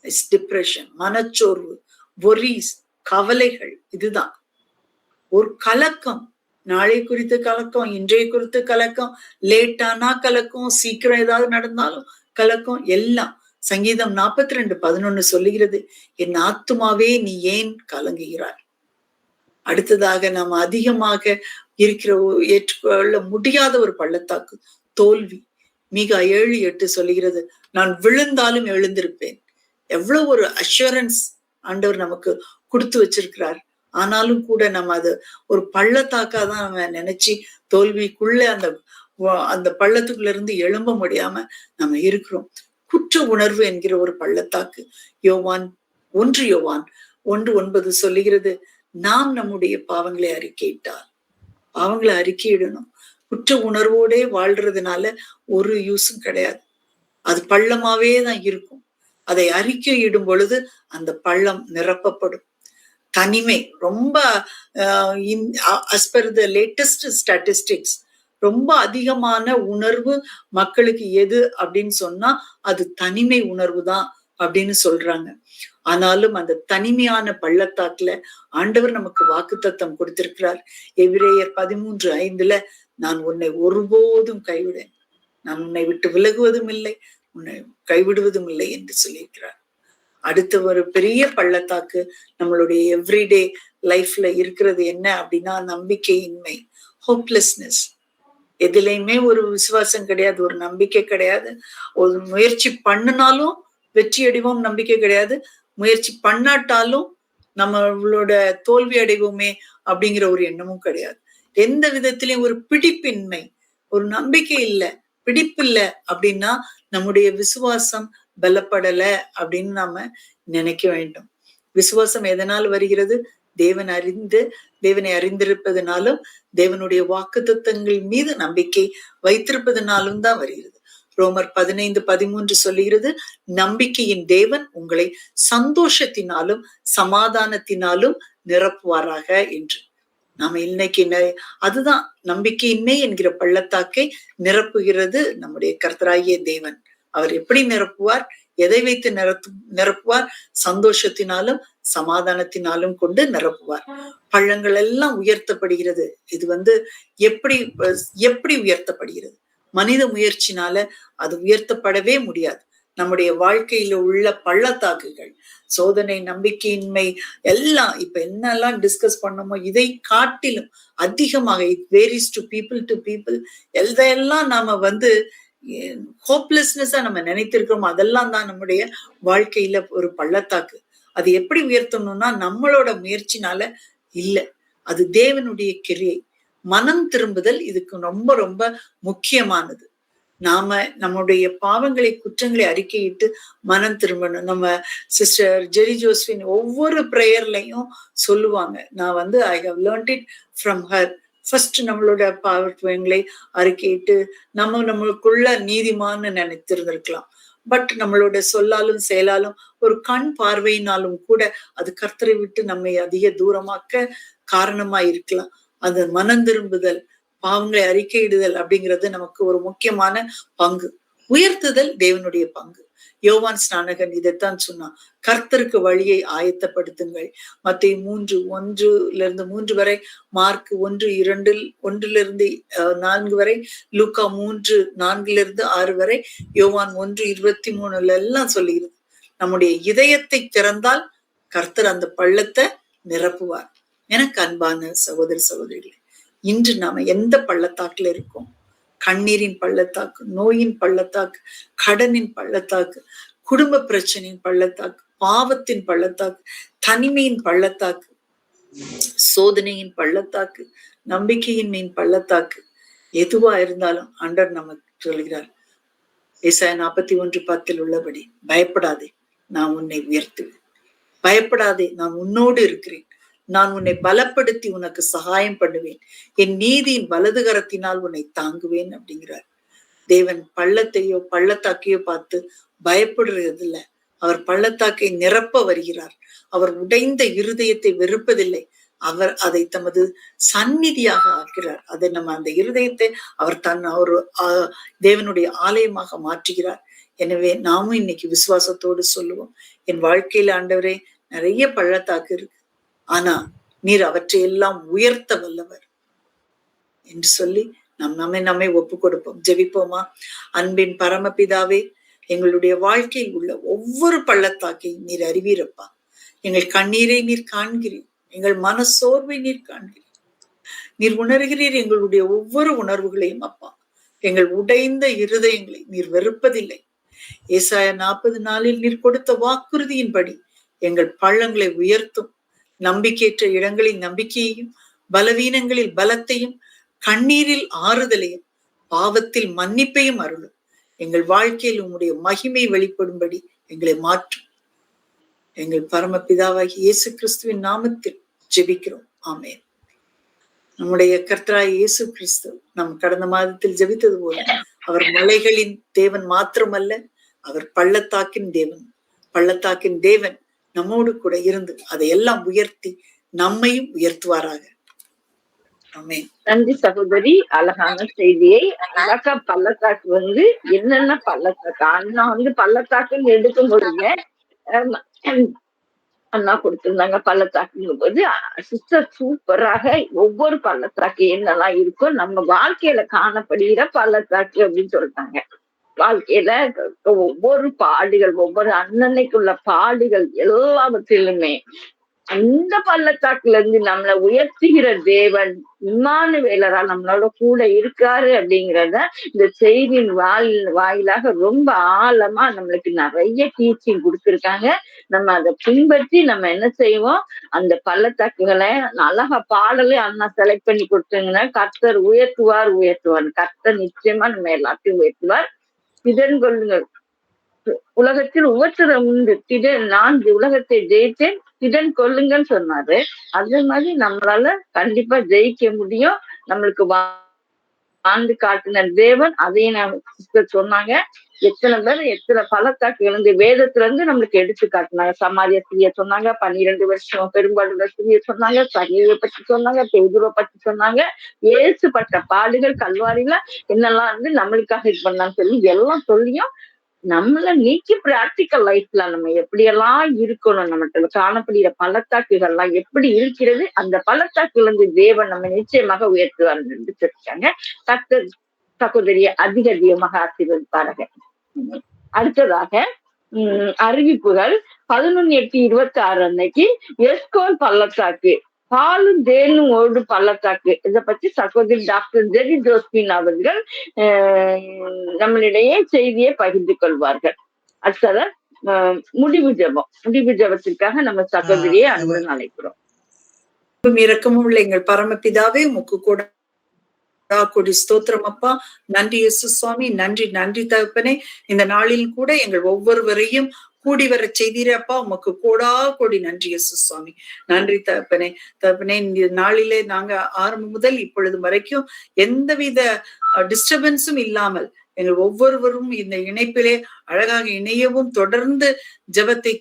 is depression, மனச்சோர்வு, worries, கவலைகள். இதுதான் ஒரு கலக்கம், நாளை குறித்து கலக்கம், இன்றைய குறித்து கலக்கம், லேட்டானா கலக்கம், சீக்கிரம் ஏதாவது நடந்தாலும் கலக்கம், எல்லாம். சங்கீதம் 42:11 சொல்லுகிறது, என் ஆத்துமாவே நீ ஏன் கலங்குகிறாய். அடுத்ததாக நாம் அதிகமாக இருக்கிற ஏற்றுக்கொள்ள முடியாத ஒரு பள்ளத்தாக்கு தோல்வி. மீகா 7:8 சொல்லுகிறது, நான் விழுந்தாலும் எழுந்திருப்பேன். எவ்வளவு ஒரு அஷூரன்ஸ் ஆண்டவர் நமக்கு கொடுத்து வச்சிருக்கிறார். ஆனாலும் கூட நம்ம அது ஒரு பள்ளத்தாக்காதான் நம்ம நினைச்சு தோல்விக்குள்ள அந்த பள்ளத்துக்குள்ள இருந்து எழும்ப முடியாம நம்ம இருக்கிறோம். குற்ற உணர்வு என்கிற ஒரு பள்ளத்தாக்கு. யோவான் 1:9 சொல்லுகிறது, நாம் நம்முடைய பாவங்களை அறிக்கையிட்டால், பாவங்களை அறிக்கையிடணும். குற்ற உணர்வோட வாழ்றதுனால ஒரு யூஸும் கிடையாது. அது பள்ளமாவே தான் இருக்கும். அதை அறிக்கையிடும் பொழுது அந்த பள்ளம் நிரப்பப்படும். தனிமை ரொம்ப as per the latest statistics, ரொம்ப அதிகமான உணர்வு மக்களுக்கு எது அப்படின்னு சொன்னா அது தனிமை உணர்வு தான் அப்படின்னு சொல்றாங்க. ஆனாலும் அந்த தனிமையான பள்ளத்தாக்குல ஆண்டவர் நமக்கு வாக்குத்தத்தம் கொடுத்திருக்கிறார். எபிரேயர் 13:5 நான் உன்னை ஒருபோதும் கைவிடேன், நான் உன்னை விட்டு விலகுவதும் இல்லை, உன்னை கைவிடுவதும் இல்லை என்று சொல்லியிருக்கிறார். அடுத்த ஒரு பெரிய பள்ளத்தாக்கு நம்மளுடைய எவ்ரிடே லைஃப்ல இருக்கிறது என்ன அப்படின்னா நம்பிக்கையின்மை, ஹோப்லெஸ்னஸ். எதுலையுமே ஒரு விசுவாசம் கிடையாது, ஒரு நம்பிக்கை கிடையாது. ஒரு முயற்சி பண்ணினாலும் வெற்றி அடைவோம் நம்பிக்கை கிடையாது, முயற்சி பண்ணாட்டாலும் நம்மளோட தோல்வி அடைவோமே அப்படிங்கிற ஒரு எண்ணமும் கிடையாது. எந்த விதத்திலையும் ஒரு பிடிப்பின்மை, ஒரு நம்பிக்கை இல்லை, பிடிப்பு இல்லை அப்படின்னா நம்முடைய விசுவாசம் பலப்படல அப்படின்னு நாம நினைக்க வேண்டும். விசுவாசம் எதனால் வருகிறது? தேவனை அறிந்திருப்பதனாலும் தேவனுடைய வாக்குத்தத்தங்கள் மீது நம்பிக்கை வைத்திருப்பதனாலும் தான் வருகிறது. ரோமர் 15:13 சொல்லுகிறது, நம்பிக்கையின் தேவன் உங்களை சந்தோஷத்தினாலும் சமாதானத்தினாலும் நிரப்புவாராக என்று. நாம இன்னைக்கு அதுதான் நம்பிக்கையின்மை என்கிற பள்ளத்தாக்கை நிரப்புகிறது நம்முடைய கர்த்தராகிய தேவன். அவர் எப்படி நிரப்புவார்? எதை வைத்து நிரப்புவார்? சந்தோஷத்தினாலும் சமாதானத்தினாலும் கொண்டு நிரப்புவார். பள்ளங்கள் எல்லாம் உயர்த்தப்படுகிறது. இது எப்படி உயர்த்தப்படுகிறது? மனித முயற்சினால அது உயர்த்தப்படவே முடியாது. நம்முடைய வாழ்க்கையில உள்ள பள்ளத்தாக்குகள், சோதனை, நம்பிக்கையின்மை எல்லாம் இப்ப என்னெல்லாம் டிஸ்கஸ் பண்ணோமோ இதை காட்டிலும் அதிகமாக இட் வேரிஸ் டு பீப்புள். எல்லாம் நாம ஹோப்லெஸ்னஸா நம்ம நினைத்திருக்கிறோம். அதெல்லாம் தான் நம்முடைய வாழ்க்கையில ஒரு பள்ளத்தாக்கு. அது எப்படி உயர்த்தணும்னா நம்மளோட முயற்சினால இல்ல, அது தேவனுடைய கிரியை. மனம் திரும்புதல் இதுக்கு ரொம்ப ரொம்ப முக்கியமானது. நாம நம்முடைய பாவங்களை, குற்றங்களை அறிக்கையிட்டு மனம் திரும்பணும். நம்ம சிஸ்டர் ஜெரி ஜோஸ்பின் ஒவ்வொரு பிரேயர்லையும் சொல்லுவாங்க, நான் I have learned it from her. First நம்மளோட பாவங்களை அறிக்கையிட்டு நம்மளுக்குள்ள நீதிமான்னு நினைத்திருந்திருக்கலாம். பட் நம்மளோட சொல்லாலும் செயலாலும் ஒரு கண் பார்வையினாலும் கூட அது கர்த்தரை விட்டு நம்மை அதிக தூரமாக்க காரணமா இருக்கலாம். அது மனம் திரும்புதல், பாவங்களை அறிக்கையிடுதல் அப்படிங்கிறது நமக்கு ஒரு முக்கியமான பங்கு. உயர்த்துதல் தேவனுடைய பங்கு. யோவான் ஸ்நானகன் இதைத்தான் சொன்னான், கர்த்தருக்கு வழியை ஆயத்தப்படுத்துங்கள். மத்தேயு 3:1-3 வரை, மார்க் 1:2-4 வரை, லூக்கா 3:4-6 வரை, யோவான் 1:23 எல்லாம் சொல்லுகிறது. நம்முடைய இதயத்தை திறந்தால் கர்த்தர் அந்த பள்ளத்தை நிரப்புவார். எனக்கு அன்பான சகோதர சகோதரிகளே, இன்று நாம எந்த பள்ளத்தாக்குல இருக்கோம்? கண்ணீரின் பள்ளத்தாக்கு, நோயின் பள்ளத்தாக்கு, கடனின் பள்ளத்தாக்கு, குடும்ப பிரச்சனையின் பள்ளத்தாக்கு, பாவத்தின் பள்ளத்தாக்கு, தனிமையின் பள்ளத்தாக்கு, சோதனையின் பள்ளத்தாக்கு, நம்பிக்கையின்மையின் பள்ளத்தாக்கு, எதுவா இருந்தாலும் ஆண்டவர் நமக்கு சொல்கிறார், ஏசாயா 41:10 உள்ளபடி, பயப்படாதே, நான் உன்னை உயர்த்துவேன். பயப்படாதே, நான் உன்னோடு இருக்கிறேன். நான் உன்னை பலப்படுத்தி உனக்கு சகாயம் பண்ணுவேன். என் நீதியின் வலதுகரத்தினால் உன்னை தாங்குவேன் அப்படிங்கிறார். தேவன் பள்ளத்தையோ பள்ளத்தாக்கையோ பார்த்து பயப்படுறது இல்ல. அவர் பள்ளத்தாக்கை நிரப்ப வருகிறார். அவர் உடைந்த இருதயத்தை வெறுப்பதில்லை. அவர் அதை தமது சந்நிதியாக ஆக்கிறார். அதை நம்ம அந்த இருதயத்தை அவர் ஒரு தேவனுடைய ஆலயமாக மாற்றுகிறார். எனவே நாமும் இன்னைக்கு விசுவாசத்தோடு சொல்லுவோம், என் வாழ்க்கையில ஆண்டவரே நிறைய பள்ளத்தாக்கு இருக்கு, ஆனா நீர் அவற்றையெல்லாம் உயர்த்த வல்லவர் என்று சொல்லி நம்மை ஒப்பு கொடுப்போம். ஜெபிப்போமா? அன்பின் பரமபிதாவே, எங்களுடைய வாழ்க்கையில் உள்ள ஒவ்வொரு பள்ளத்தாக்கையும் நீர் அறிவீரப்பா. எங்கள் கண்ணீரை நீர் காண்கிறீர், எங்கள் மனசோர்வை நீர் காண்கிறீர், நீர் உணர்கிறீர் எங்களுடைய ஒவ்வொரு உணர்வுகளையும் அப்பா. எங்கள் உடைந்த இருதயங்களை நீர் வெறுப்பதில்லை. ஏசாயா 40 நீர் கொடுத்த வாக்குறுதியின்படி எங்கள் பள்ளங்களை உயர்த்தும். நம்பிக்கையற்ற இடங்களில் நம்பிக்கையையும், பலவீனங்களில் பலத்தையும், கண்ணீரில் ஆறுதலையும், பாவத்தில் மன்னிப்பையும் அருளும். எங்கள் வாழ்க்கையில் உம்முடைய மகிமை வெளிப்படும்படி எங்களை மாற்றும். எங்கள் பரமபிதாவாகி இயேசு கிறிஸ்துவின் நாமத்தில் ஜெபிக்கிறோம். ஆமென். நம்முடைய கர்த்தராய் இயேசு கிறிஸ்து நம் கடந்த மாதத்தில் ஜெபித்தது போல அவர் மலைகளின் தேவன் மாத்திரமல்ல, அவர் பள்ளத்தாக்கின் தேவன். பள்ளத்தாக்கின் தேவன் நம்மோடு கூட இருந்து அதையெல்லாம் உயர்த்தி நம்மையும் உயர்த்துவாராக. ஆமென். நன்றி சகோதரி, அழகான செய்தியை. அழகா பள்ளத்தாக்கு என்னென்ன பள்ளத்தாக்கு அண்ணா பள்ளத்தாக்குன்னு எடுக்கும் பொழுது அண்ணா கொடுத்திருந்தாங்க. பள்ளத்தாக்குங்கும் போது சிஸ்டர் சூப்பராக ஒவ்வொரு பள்ளத்தாக்கு என்னெல்லாம் இருக்கோ நம்ம வாழ்க்கையில காணப்படுகிற பள்ளத்தாக்கு அப்படின்னு சொல்லிட்டாங்க. வாழ்க்கையில ஒவ்வொரு பாடுகள், ஒவ்வொரு அன்னன்னைக்குள்ள பாடுகள் எல்லாவற்றிலுமே அந்த பள்ளத்தாக்குல இருந்து நம்மளை உயர்த்துகிற தேவன் இம்மானுவேலரா நம்மளோட கூட இருக்காரு அப்படிங்கிறத இந்த செய்தியின் வாயிலாக ரொம்ப ஆழமா நம்மளுக்கு நிறைய டீச்சிங் கொடுத்துருக்காங்க. நம்ம அதை பின்பற்றி நம்ம என்ன செய்வோம், அந்த பள்ளத்தாக்குகளை அழகா பாடலே அண்ணா செலக்ட் பண்ணி கொடுத்தீங்கன்னா, கர்த்தர் உயர்த்துவார் உயர்த்துவார். கர்த்தர் நிச்சயமா நம்ம எல்லாத்தையும் உயர்த்துவார். திடன் கொள்ளுங்கள், உலகத்தில் உபத்திரம் உண்டு, நான் உலகத்தை ஜெயித்தேன், திடன் கொள்ளுங்கன்னு சொன்னாரு. அதே மாதிரி நம்மளால கண்டிப்பா ஜெயிக்க முடியும். நம்மளுக்கு வாழ்ந்து காட்டின தேவன் அதையும் சொன்னாங்க. எத்தனை பேர் எத்தனை பள்ளத்தாக்குகள் இருந்து வேதத்துல இருந்து நம்மளுக்கு எடுத்து காட்டினாங்க. சமாரிய ஸ்திரியை சொன்னாங்க, 12 வருஷம் பெரும்பாடுள்ள ஸ்திரியை சொன்னாங்க, சரியவை பற்றி சொன்னாங்க, பேதுருவை பற்றி சொன்னாங்க. ஏசுப்பட்ட பாடுகள் கல்வாரியில என்னெல்லாம் நம்மளுக்காக இது பண்ணான்னு சொல்லி எல்லாம் சொல்லியும் நம்மள நீக்கி பிராக்டிக்கல் லைஃப்ல நம்ம எப்படியெல்லாம் இருக்கணும், நம்மகிட்ட காணப்படுகிற பள்ளத்தாக்குகள்லாம் எப்படி இருக்கிறது, அந்த பள்ளத்தாக்குல இருந்து தேவன் நம்ம நிச்சயமாக உயர்த்துவார் என்று சொல்லிட்டாங்க. சகோதரிய அதிகமாக ஆசீர்வதிப்பார்கள். அடுத்ததாக அறிவிப்புகள் 11/8/26 அன்னைக்கு எஸ்கோல் பள்ளத்தாக்கு, பாலும் தேனும் ஓடு பள்ளத்தாக்கு, இதை பற்றி சகோதரி டாக்டர் ஜெரி ஜோஸ்பின் அவர்கள் நம்மளிடையே செய்தியை பகிர்ந்து கொள்வார்கள். அடுத்தத முடிவு ஜெபத்திற்காக நம்ம சகோதரியை அன்புடன் அழைக்கிறோம். இரக்கமும் உள்ள எங்கள் பரமபிதாவே, உமக்கு கூட கொடி ஸ்தோத்திரம் அப்பா. நன்றி இயேசு சுவாமி, நன்றி நன்றி தகப்பனே. இந்த நாளில் கூட எங்கள் ஒவ்வொருவரையும் கூடி வர செய்தீரப்பா, உமக்கு கோடா கோடி நன்றி இயேசு சுவாமி. நன்றி தகப்பனே. இந்த நாளிலே நாங்க ஆரம்பம் முதல் இப்பொழுது வரைக்கும் எந்தவித டிஸ்டர்பன்ஸும் இல்லாமல் எங்கள் ஒவ்வொருவரும் இந்த இணைப்பிலே அழகாக இணையவும், தொடர்ந்து ஜெபத்தை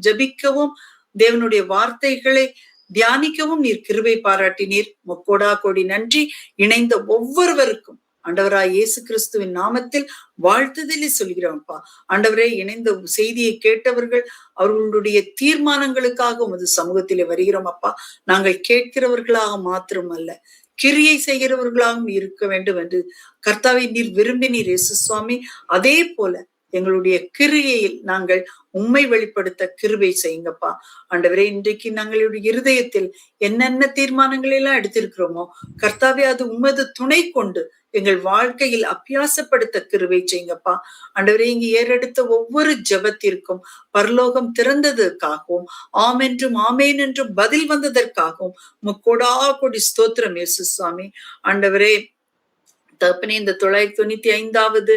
ஜெபிக்கவும், தேவனுடைய வார்த்தைகளை தியானிக்கவும் நீர் கிருபை பாராட்டினீர். முக்கோடா கோடி நன்றி. இணைந்த ஒவ்வொருவருக்கும் ஆண்டவராய் இயேசு கிறிஸ்துவின் நாமத்தில் வாழ்த்துதலை சொல்கிறோம்ப்பா. ஆண்டவரே, இணைந்த செய்தியை கேட்டவர்கள் அவர்களுடைய தீர்மானங்களுக்காக உமது சமூகத்திலே வருகிறோம் அப்பா. நாங்கள் கேட்கிறவர்களாக மாத்திரமல்ல, கிரியை செய்கிறவர்களாகவும் இருக்க வேண்டும் என்று கர்த்தாவை நீர் விரும்பினீர் இயேசு சுவாமி. அதே போல எங்களுடைய கிரியையில் நாங்கள் உம்மை வெளிப்படுத்த கிருபை செய்யுங்கப்பா. ஆண்டவரே, இன்றைக்கு நாங்களுடைய இருதயத்தில் என்னென்ன தீர்மானங்களை எல்லாம் எடுத்திருக்கிறோமோ கர்த்தாவே, அது உமது துணை கொண்டு எங்கள் வாழ்க்கையில் அபியாசப்படுத்த கிருபை செய்யுங்கப்பா. ஆண்டவரே, இங்கு ஏறெடுத்த ஒவ்வொரு ஜெபத்திற்கும் பரலோகம் திறந்ததற்காகவும், ஆம் என்றும் ஆமேன் என்றும் பதில் வந்ததற்காகவும் முக்கோடா கொடி ஸ்தோத்திரம் இயேசு சுவாமி. ஆண்டவரே தகப்பனே, இந்த 995வது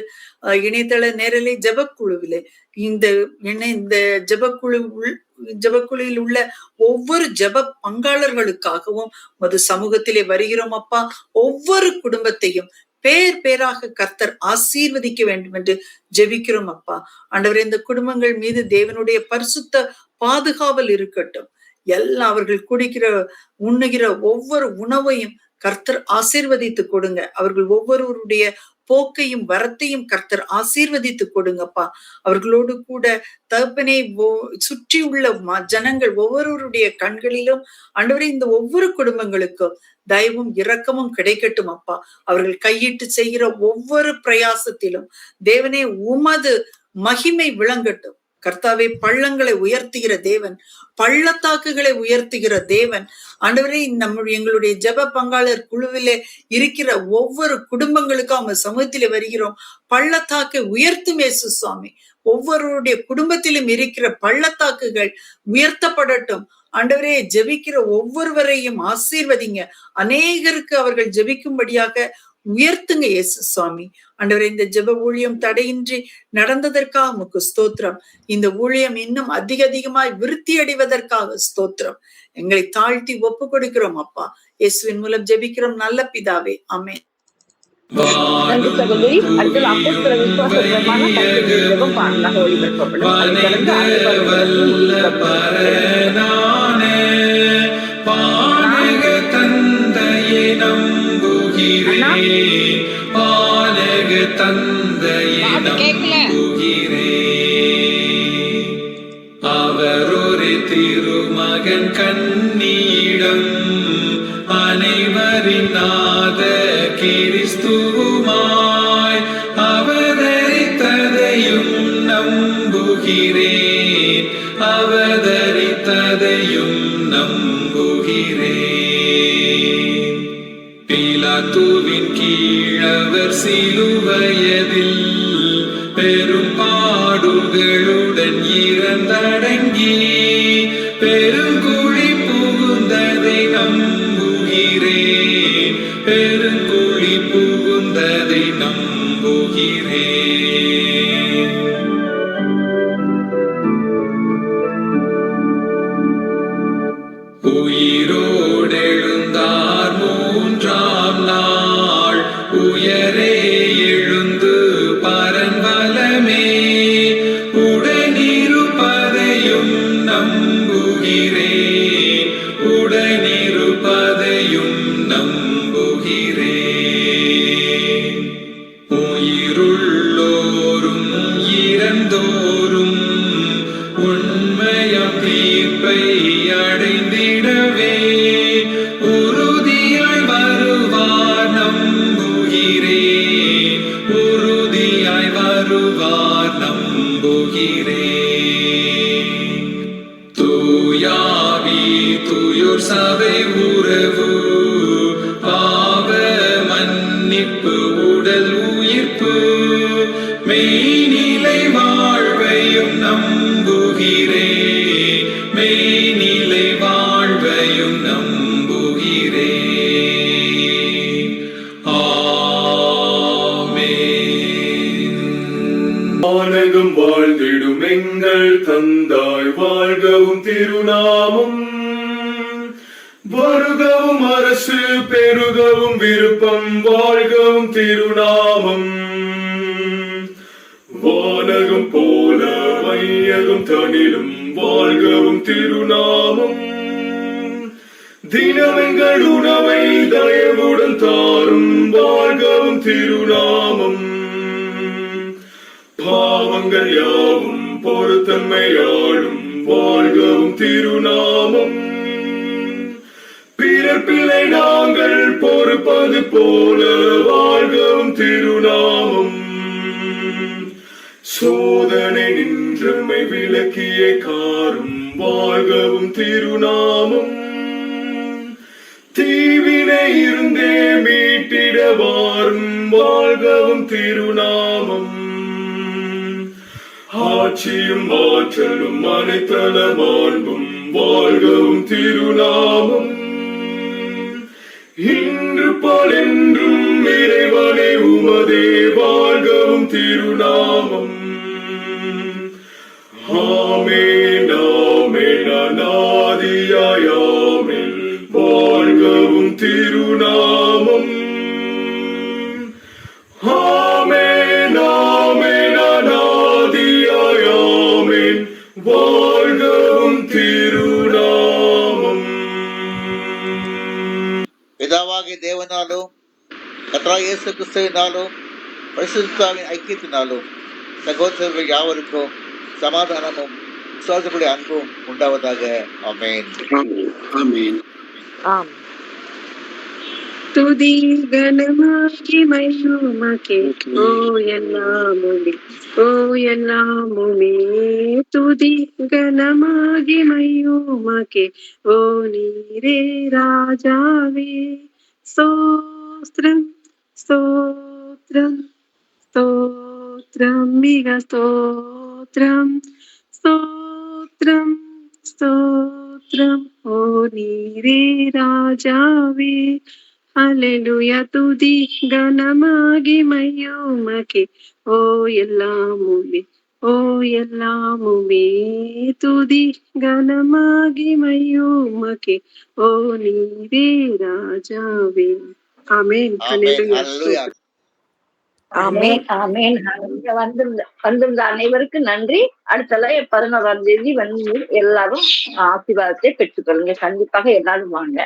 இணையதள நேரலை ஜெபக்குழுவிலே இந்த ஜெபக்குழுவில் உள்ள ஒவ்வொரு ஜெப பங்காளர்களுக்காகவும் மது சமூகத்திலே வருகிறோம் அப்பா. ஒவ்வொரு குடும்பத்தையும் பேர் பேராக கர்த்தர் ஆசீர்வதிக்க வேண்டும் என்று ஜெபிக்கிறோம் அப்பா. ஆண்டவரே, இந்த குடும்பங்கள் மீது தேவனுடைய பரிசுத்த பாதுகாவல் இருக்கட்டும். எல்லாம் அவர்கள் குடிக்கிற உண்ணுகிற ஒவ்வொரு உணவையும் கர்த்தர் ஆசீர்வதித்து கொடுங்க. அவர்கள் ஒவ்வொருவருடைய போக்கையும் வரத்தையும் கர்த்தர் ஆசீர்வதித்து கொடுங்கப்பா. அவர்களோடு கூட தகப்பனே சுற்றி உள்ள ஜனங்கள் ஒவ்வொருவருடைய கண்களிலும் ஆண்டவரே இந்த ஒவ்வொரு குடும்பங்களுக்கும் தயவும் இரக்கமும் கிடைக்கட்டும் அப்பா. அவர்கள் கையிட்டு செய்கிற ஒவ்வொரு பிரயாசத்திலும் தேவனே உமது மகிமை விளங்கட்டும். கர்த்தாவே, பள்ளங்களை உயர்த்துகிற தேவன், பள்ளத்தாக்குகளை உயர்த்துகிற தேவன். ஆண்டவரே, எங்களுடைய ஜெப பங்காளர் குழுவிலே இருக்கிற ஒவ்வொரு குடும்பங்களுக்கும் அவங்க சமூகத்திலே வருகிறோம். பள்ளத்தாக்கை உயர்த்தும் இயேசு சுவாமி. ஒவ்வொருடைய குடும்பத்திலும் இருக்கிற பள்ளத்தாக்குகள் உயர்த்தப்படட்டும். ஆண்டவரே, ஜெபிக்கிற ஒவ்வொருவரையும் ஆசீர்வதிங்க. அநேகருக்கு அவர்கள் ஜெபிக்கும்படியாக உயர்த்துங்க இயேசு சுவாமி. ஆண்டவரே, இந்த ஜெப ஊழியம் தடையின்றி நடந்ததற்காக உமக்கு ஸ்தோத்திரம். இந்த ஊழியம் இன்னும் அதிகமாய் விருத்தி அடைவதற்காக ஸ்தோத்திரம். எங்களை தாழ்த்தி ஒப்பு கொடுக்கிறோம் அப்பா. இயேசுவின் மூலம் ஜெபிக்கிறோம் நல்ல பிதாவே, ஆமென். நன்றி சகோதரி. அடுத்தது அப்போஸ்தல விசுவாசமான ஜெபம் பாடலாக ஒளிபரப்பப்படும். அதை தொடர்ந்து அவர் ஒரு திருமகன் கன்னியிடம் அனைவரின் நாத கிறிஸ்துவுமாய் அவதரித்ததையும் நம்புகிறேன், அவதரித்ததையும் நம்புகிறேன். பிலாத்துவின் கீழவர் சிலுவையதில் பெரும் பாடுகளுடன் இறந்தடங்கி பெருங்குழி புகுந்ததை நம்புகிறேன், பெருங்குழி புகுந்ததை நம்புகிறேன். உயிரோடெழுந்தார் மூன்றாம் நாள், உயரே எழுந்து பரன்வலமே உடனிருப்பதையும் நம்புகிறேன், உடனிருப்பதையும் நம்புகிறேன். உயிருள்ளோரும் இறந்தோரும் உண்மையம் தீர்ப்பை அடைந்திடவே உறுதியாய் வருவார் நம்புகிறேன், உறுதியாய் வருவார் நம்புகிறேன். தூயாவி தூயோர் சபை உறவு பாவ மன்னிப்பு உடல் உயிர்ப்பு மெய்நிலை வாழ்வையும் நம்புகிறேன், மெய்நிலை வாழ்வையும் நம்புகிறேன். ஆமென். வானகம் வாழ்ந்திடும் எங்கள் தந்தாய் வாழ்கவும் திருநாமம் வருகவும் அரசு பெருகவும் விருப்பம் வாழ்கவும் திருநாமம். வானகம் போல வையகம் தனிலும் வாழ்கவும் திருநாமம். தினமெங்கள் உணவை தயவுடன் தாரும் வாழ்கவும் திருநாமம். பாவங்கள் யாவும் பொறுத்தன்மையாடும் வாழ்கவும் திருநாமம். பிறப்பிலை நாங்கள் பொறுப்பது போல வாழ்கவும் திருநாமம். சோதனை நின்றமை விலக்கிய காரும் வாழ்கவும் திருநாமம். தீவினை இருந்தே மீட்டிட வாரும் வாழ்கவும் திருநாமம். ஆட்சியும் ஆற்றலும் அனைத்தல மாண்பும் வாழ்கவும் திருநாமம். இன்று பலென்றும் இறைவனை உமதே வாழ்கவும் திருநாமம். ஆமென் ஆமென் அநாதியாய் ஆமென் வாழ்கவும் திருநாமம். இயேசு கிறிஸ்துவினாலும் பரிசுத்தாவின் ஐக்கியத்தினாலும் சகோதரர்கள் யாவருக்கும் சமாதானமும் விசுவாசக்கூடிய அன்பும் உண்டாவதாக. ஆமென். ஆமென். ஆம். துதி கனமாகிமை உமக்கே ஓ எல்லாமுமே ஓ எல்லாமுமே துதி கனமாகிமை உமக்கே ஓ நீரே ராஜாவே ஸ்தோத்திரம் ஸ்தோத்திரம் ஸ்தோத்திரம் மிக ஸ்தோத்திரம் ஸ்தோத்திரம் ஸ்தோத்திரம் ஓ நீரே ராஜாவே. ஹல்லேலூயா துதி கனமாகிமை உமக்கே ஓ எல்லாமுமே ஓ எல்லாமுமே துதி கனமாகிமை உமக்கே ஓ நீரே ராஜாவே. ஆமென். ஆமென். ஹல்லேலூயா. ஹல்லேலூயா. ஆமென் ஆமென். ஹல்லேலூயா. வந்திருந்த அனைவருக்கு நன்றி. அடுத்த 11ஆம் தேதி வந்து எல்லாரும் ஆசீர்வாதத்தை பெற்றுக்கொள்ளுங்க. கண்டிப்பாக எல்லாரும் வாங்க.